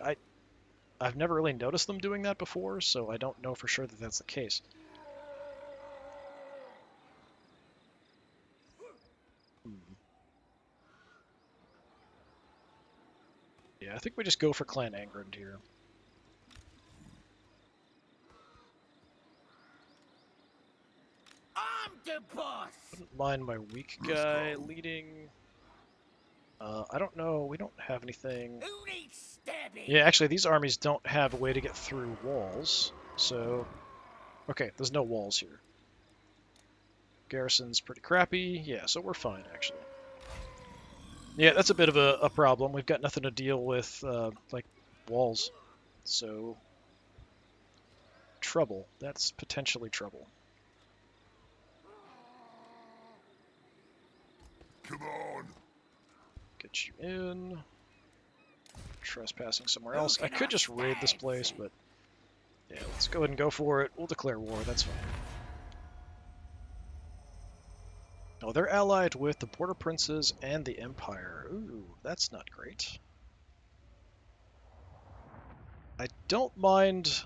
Speaker 1: I've never really noticed them doing that before, so I don't know for sure that that's the case. Yeah, I think we just go for Clan Angrand here.
Speaker 2: I'm the boss.
Speaker 1: Wouldn't mind my weak guy leading. I don't know. We don't have anything.
Speaker 2: Who needs stabbing?
Speaker 1: Yeah, actually, these armies don't have a way to get through walls. So, okay, there's no walls here. Garrison's pretty crappy. Yeah, so we're fine, actually. Yeah, that's a bit of a problem. We've got nothing to deal with, like, walls. So, trouble. That's potentially trouble.
Speaker 3: Come on.
Speaker 1: Get you in. Trespassing somewhere else. I could just raid this place, but yeah, let's go ahead and go for it. We'll declare war. That's fine. Oh, they're allied with the Border Princes and the Empire. Ooh, that's not great. I don't mind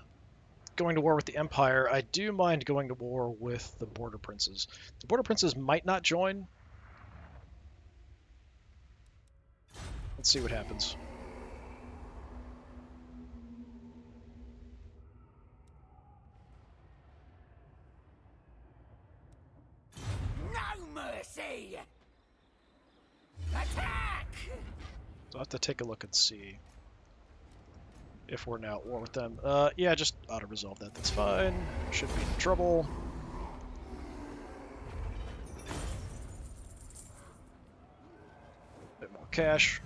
Speaker 1: going to war with the Empire. I do mind going to war with the Border Princes. The Border Princes might not join. Let's see what happens.
Speaker 2: No mercy. Attack!
Speaker 1: So I'll have to take a look and see if we're now at war with them. Yeah, just auto-resolve that. That's fine. Should be in trouble. Bit more cash.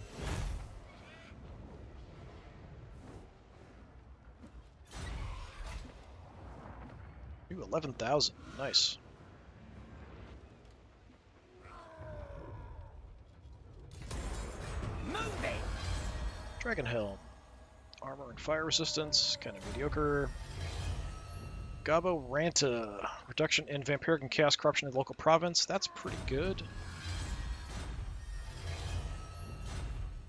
Speaker 1: Ooh, 11,000. Nice.
Speaker 2: Moving.
Speaker 1: Dragon Helm. Armor and fire resistance, kind of mediocre. Gabo Ranta. Reduction in vampiric and chaos corruption in the local province. That's pretty good.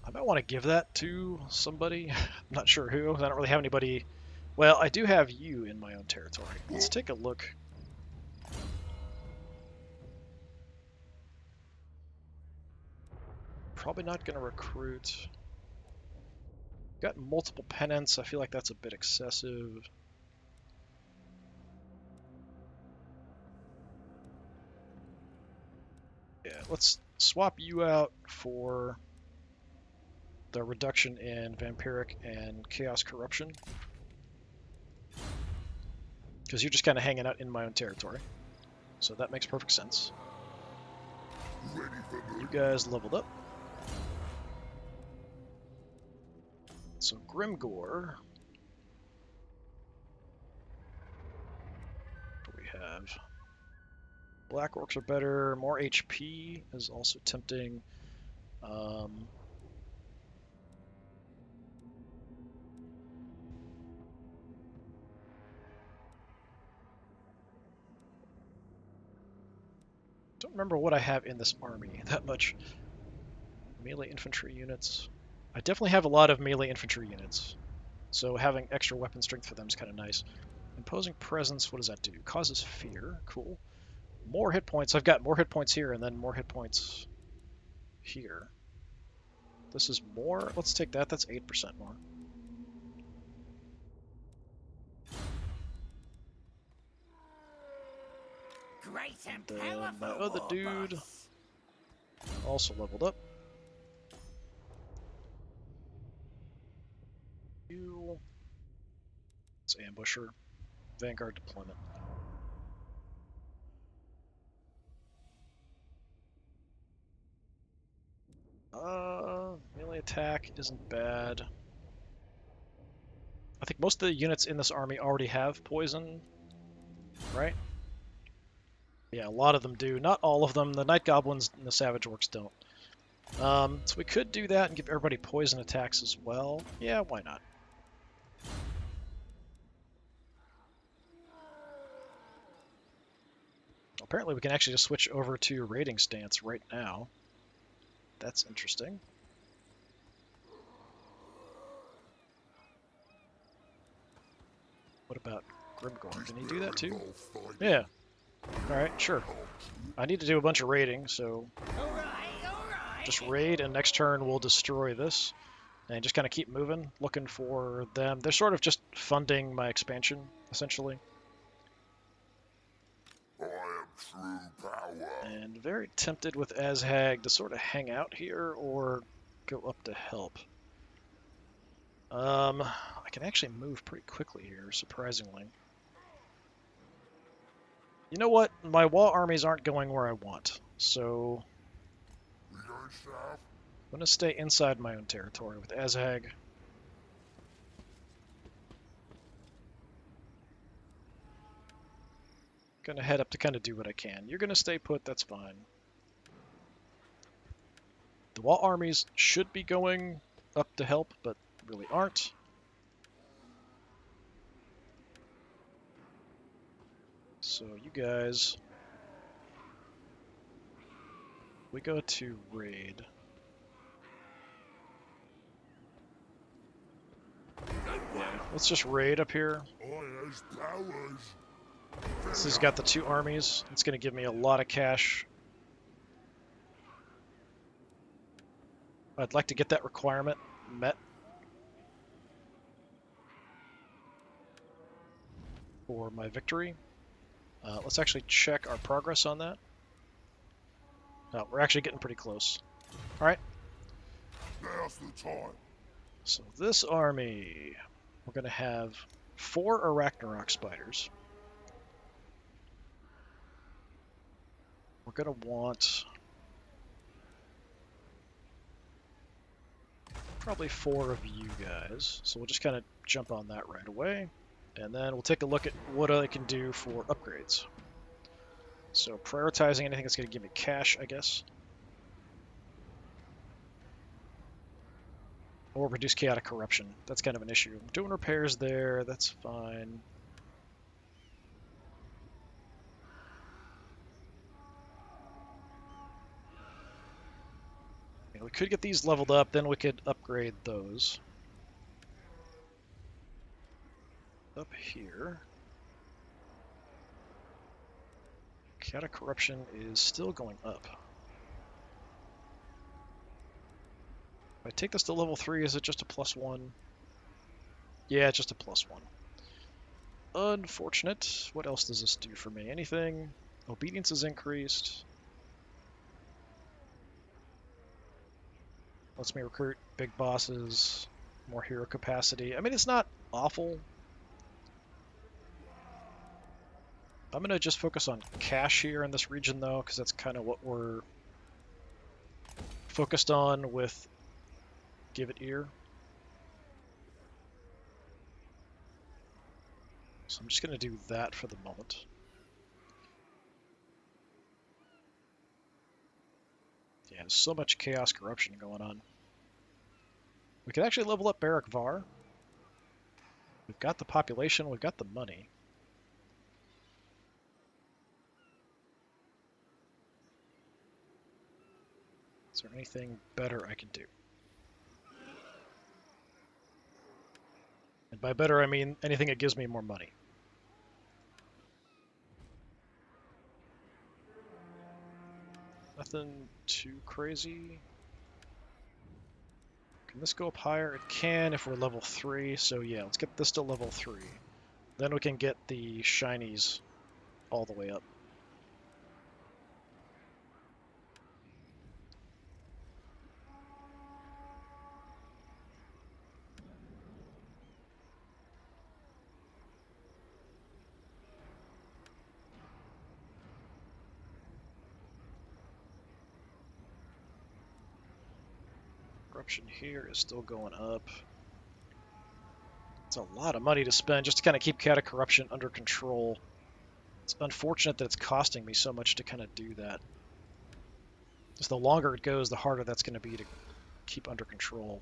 Speaker 1: I might want to give that to somebody. I'm not sure who. I don't really have anybody. Well, I do have you in my own territory. Let's take a look. Probably not going to recruit. Got multiple penance. I feel like that's a bit excessive. Yeah, let's swap you out for the reduction in vampiric and chaos corruption. Because you're just kind of hanging out in my own territory. So that makes perfect sense.
Speaker 3: Ready for me.
Speaker 1: You guys leveled up. So Grimgore. What do we have? Black orcs are better. More HP is also tempting. Don't remember what I have in this army that much. Melee infantry units. I definitely have a lot of melee infantry units, so having extra weapon strength for them is kind of nice. Imposing presence, what does that do? Causes fear. Cool. More hit points. I've got more hit points here and then more hit points here. This is more. Let's take that. That's 8% more.
Speaker 2: Great and
Speaker 1: Then
Speaker 2: powerful.
Speaker 1: my other
Speaker 2: war
Speaker 1: dude
Speaker 2: boss.
Speaker 1: also leveled up. You. It's Ambusher. Vanguard deployment. Melee attack isn't bad. I think most of the units in this army already have poison, right? Yeah, a lot of them do. Not all of them. The Night Goblins and the Savage Orcs don't. So we could do that and give everybody poison attacks as well. Yeah, why not? Apparently we can actually just switch over to raiding stance right now. That's interesting. What about Grimgore? Can he do that too? Yeah. Alright, sure. I need to do a bunch of raiding, so
Speaker 2: All right.
Speaker 1: just raid, and next turn we'll destroy this. And just kind of keep moving, looking for them. They're sort of just funding my expansion, essentially.
Speaker 3: I am True power.
Speaker 1: And very tempted with Azhag to sort of hang out here or go up to help. I can actually move pretty quickly here, surprisingly. You know what? My wall armies aren't going where I want, so
Speaker 3: We going south?
Speaker 1: I'm going to stay inside my own territory with Azhag. Going to head up to kind of do what I can. You're going to stay put, that's fine. The wall armies should be going up to help, but really aren't. So you guys, we go to raid. Yeah, let's just raid up here.
Speaker 3: I has powers.
Speaker 1: This has got the two armies. It's going to give me a lot of cash. I'd like to get that requirement met for my victory. Let's actually check our progress on that. Oh, we're actually getting pretty close. All right.
Speaker 3: Now's the time.
Speaker 1: So this army, we're going to have 4 Arachnarok spiders. We're going to want probably 4 of you guys. So we'll just kind of jump on that right away. And then we'll take a look at what I can do for upgrades. So prioritizing anything that's going to give me cash, I guess. Or reduce chaotic corruption. That's kind of an issue. Doing repairs there, that's fine. You know, we could get these leveled up, then we could upgrade those. Up here. Chaotic corruption is still going up. If I take this to level 3, is it just a +1? Yeah, just a +1. Unfortunate. What else does this do for me? Anything? Obedience is increased. Lets me recruit big bosses, more hero capacity. I mean, it's not awful. I'm going to just focus on cash here in this region, though, because that's kind of what we're focused on with Give It Ear. So I'm just going to do that for the moment. Yeah, there's so much chaos corruption going on. We could actually level up Barak Var. We've got the population, we've got the money. Is there anything better I can do? And by better, I mean anything that gives me more money. Nothing too crazy. Can this go up higher? It can if we're level 3. So yeah, let's get this to level 3. Then we can get the shinies all the way up. Corruption here is still going up. It's a lot of money to spend just to kind of keep chaotic corruption under control. It's unfortunate that it's costing me so much to kind of do that. Just the longer it goes, the harder that's going to be to keep under control.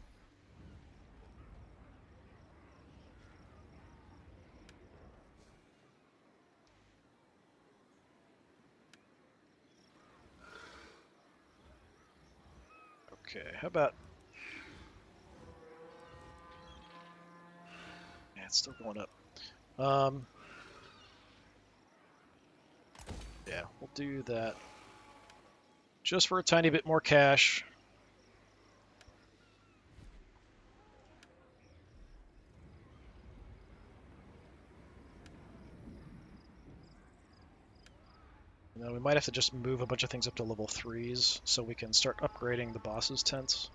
Speaker 1: Okay, how about... Yeah, it's still going up. Yeah, we'll do that. Just for a tiny bit more cash. And we might have to just move a bunch of things up to level 3s so we can start upgrading the boss's tents.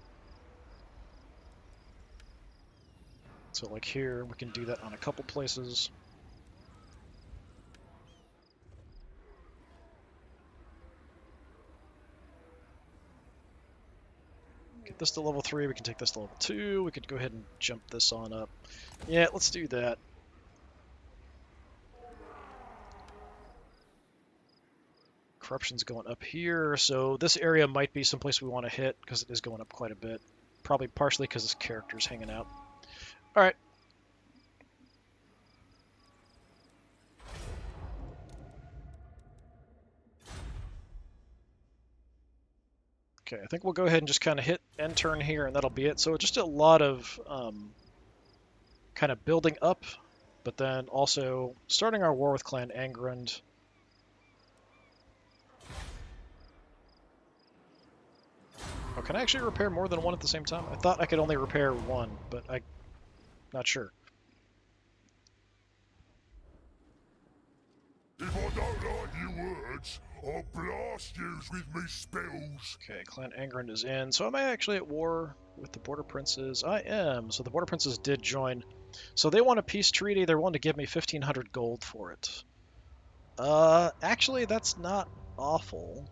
Speaker 1: So like here, we can do that on a couple places. Get this to level 3, we can take this to level 2, we could go ahead and jump this on up. Yeah, let's do that. Corruption's going up here, so this area might be someplace we want to hit because it is going up quite a bit. Probably partially because this character's hanging out. Alright. Okay, I think we'll go ahead and just kind of hit end turn here, and that'll be it. So just a lot of kind of building up, but then also starting our war with Clan Angrund. Oh, can I actually repair more than one at the same time? I thought I could only repair one, but I'm not sure.
Speaker 3: If I don't like your words, I'll blast yous with me spells.
Speaker 1: Okay, Clan Angrund is in. So am I actually at war with the Border Princes? I am. So the Border Princes did join. So they want a peace treaty. They're willing to give me 1,500 gold for it. Actually, that's not awful.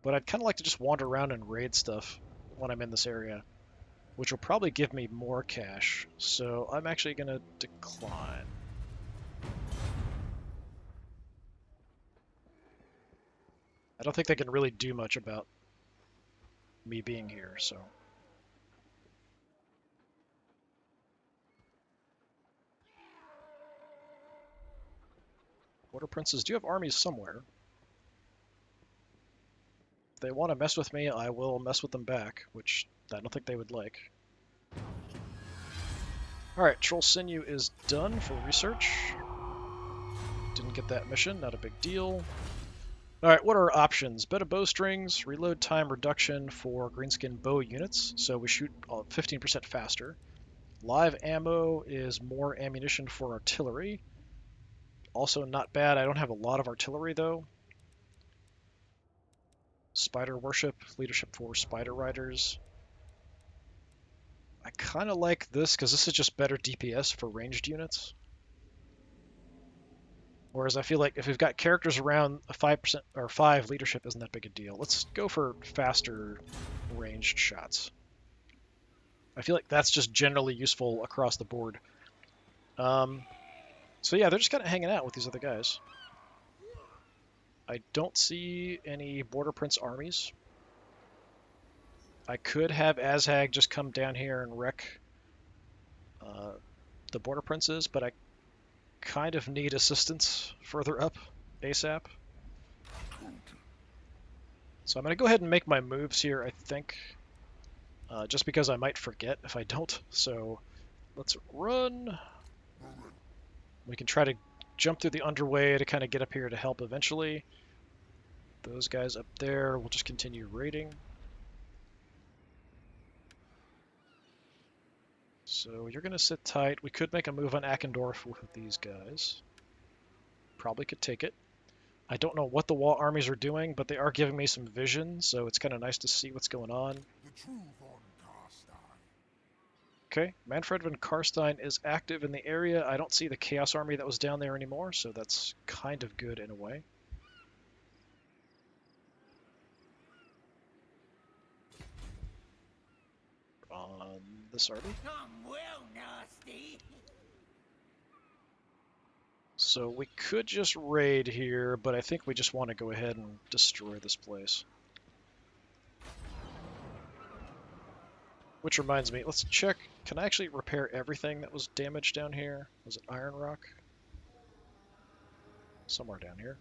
Speaker 1: But I'd kind of like to just wander around and raid stuff when I'm in this area, which will probably give me more cash. So I'm actually going to decline. I don't think they can really do much about me being here, so. Border Princes do have armies somewhere. If they want to mess with me, I will mess with them back, which I don't think they would like. Alright, Troll Sinew is done for research. Didn't get that mission, not a big deal. Alright, what are our options? Better bowstrings, reload time reduction for greenskin bow units, so we shoot 15% faster. Live ammo is more ammunition for artillery. Also not bad. I don't have a lot of artillery though. Spider worship, leadership for spider riders. I kind of like this because this is just better DPS for ranged units. Whereas I feel like if we've got characters around a 5% or 5 leadership isn't that big a deal. Let's go for faster ranged shots. I feel like that's just generally useful across the board. So yeah, they're just kind of hanging out with these other guys. I don't see any Border Prince armies. I could have Azhag just come down here and wreck the Border Princes, but I kind of need assistance further up ASAP. So I'm going to go ahead and make my moves here, I think. Just because I might forget if I don't. So let's run. We can try to jump through the underway to kind of get up here to help eventually. Those guys up there, we'll just continue raiding. So you're going to sit tight. We could make a move on Ackendorf with these guys. Probably could take it. I don't know what the wall armies are doing, but they are giving me some vision, so it's kind of nice to see what's going on.
Speaker 3: The truth on Karstein.
Speaker 1: Okay, Manfred von Karstein is active in the area. I don't see the Chaos Army that was down there anymore, so that's kind of good in a way. On this army.
Speaker 2: I'm well nasty.
Speaker 1: So we could just raid here, but I think we just want to go ahead and destroy this place. Which reminds me, let's check. Can I actually repair everything that was damaged down here? Was it Iron Rock? Somewhere down here.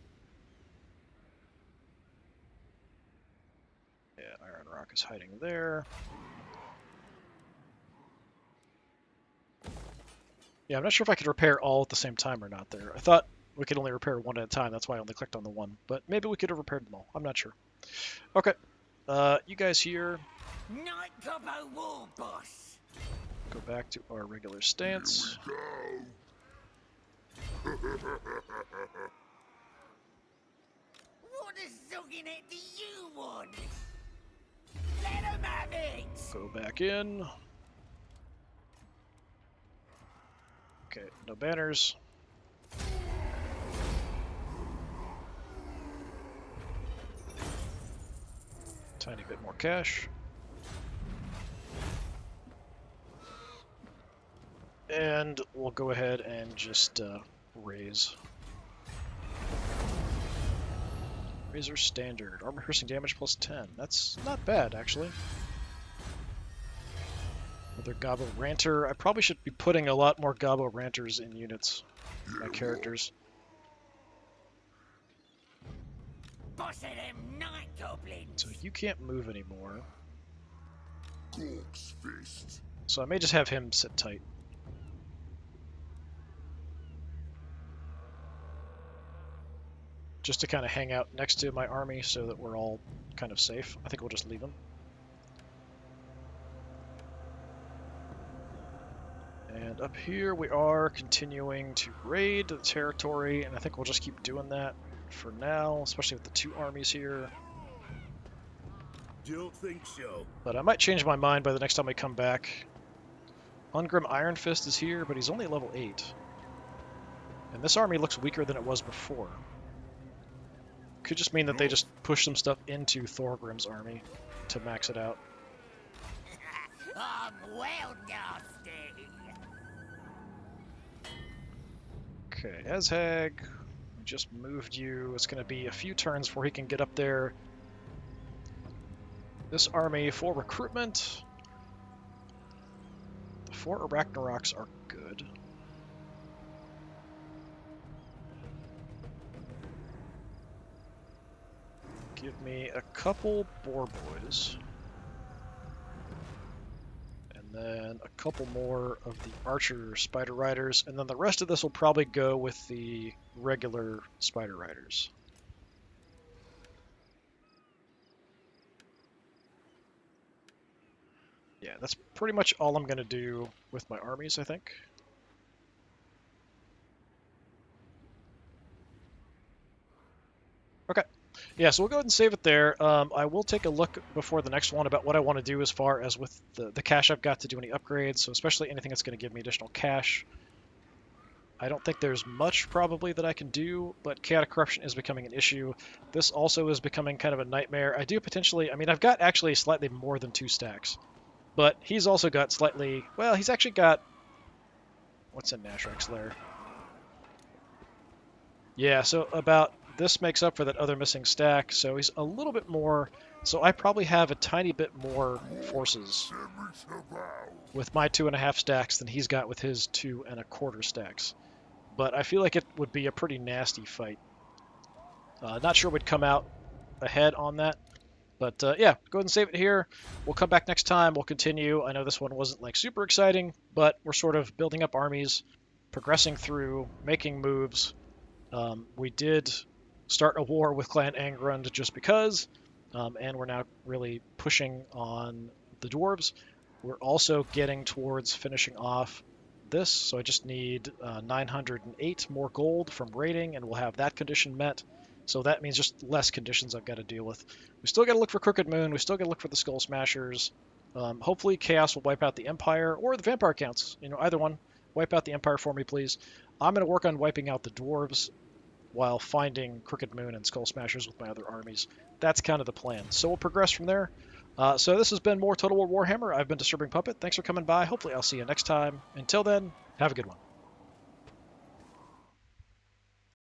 Speaker 1: Yeah, Iron Rock is hiding there. Yeah, I'm not sure if I could repair all at the same time or not there. I thought we could only repair one at a time. That's why I only clicked on the one. But maybe we could have repaired them all. I'm not sure. Okay. You guys here.
Speaker 2: Night Gobbo War Boss.
Speaker 1: Go back to our regular stance.
Speaker 3: Go.
Speaker 2: What a sucking it do you want? Let 'em have it!
Speaker 1: Go back in. Okay, no banners. Tiny bit more cash. And we'll go ahead and just raise. Razor standard. Armor piercing damage plus 10. That's not bad, actually. Another Gobbo Ranter. I probably should be putting a lot more Gobbo Ranters in units. My characters.
Speaker 2: Boss of them night goblins!
Speaker 1: So you can't move anymore.
Speaker 3: Gork's fist.
Speaker 1: So I may just have him sit tight. Just to kind of hang out next to my army so that we're all kind of safe. I think we'll just leave him. And up here we are continuing to raid the territory, and I think we'll just keep doing that for now, especially with the two armies here.
Speaker 4: Don't think so.
Speaker 1: But I might change my mind by the next time we come back. Ungrim Iron Fist is here, but he's only level 8. And this army looks weaker than it was before. Could just mean that they just push some stuff into Thorgrim's army to max it out.
Speaker 2: I'm well nasty!
Speaker 1: Okay, Azhag, we just moved you. It's going to be a few turns before he can get up there. This army for recruitment. The 4 Arachnaroks are good. Give me a couple Boar Boys. And then a couple more of the Archer Spider Riders. And then the rest of this will probably go with the regular Spider Riders. Yeah, that's pretty much all I'm going to do with my armies, I think. Okay. Yeah, so we'll go ahead and save it there. I will take a look before the next one about what I want to do as far as with the cash I've got to do any upgrades, so especially anything that's going to give me additional cash. I don't think there's much probably that I can do, but Chaotic Corruption is becoming an issue. This also is becoming kind of a nightmare. I do potentially, I mean, I've got actually slightly more than 2 stacks, but he's also got slightly, well, he's actually got, what's in Nashrek's lair? Yeah, so about, this makes up for that other missing stack, so he's a little bit more, so I probably have a tiny bit more forces with my 2.5 stacks than he's got with his 2.25 stacks. But I feel like it would be a pretty nasty fight. Not sure we'd come out ahead on that. But yeah, go ahead and save it here. We'll come back next time. We'll continue. I know this one wasn't like super exciting, but we're sort of building up armies, progressing through, making moves. We did start a war with Clan Angrund just because, and we're now really pushing on the dwarves. We're also getting towards finishing off this, so I just need 908 more gold from raiding, and we'll have that condition met. So that means just less conditions I've got to deal with. We still got to look for Crooked Moon. We still got to look for the Skull Smashers. Hopefully Chaos will wipe out the Empire, or the Vampire Counts. You know, either one. Wipe out the Empire for me, please. I'm going to work on wiping out the dwarves while finding Crooked Moon and Skull Smashers with my other armies. That's kind of the plan. So we'll progress from there. So this has been more Total War Warhammer. I've been Disturbing Puppet. Thanks for coming by. Hopefully I'll see you next time. Until then, have a good one.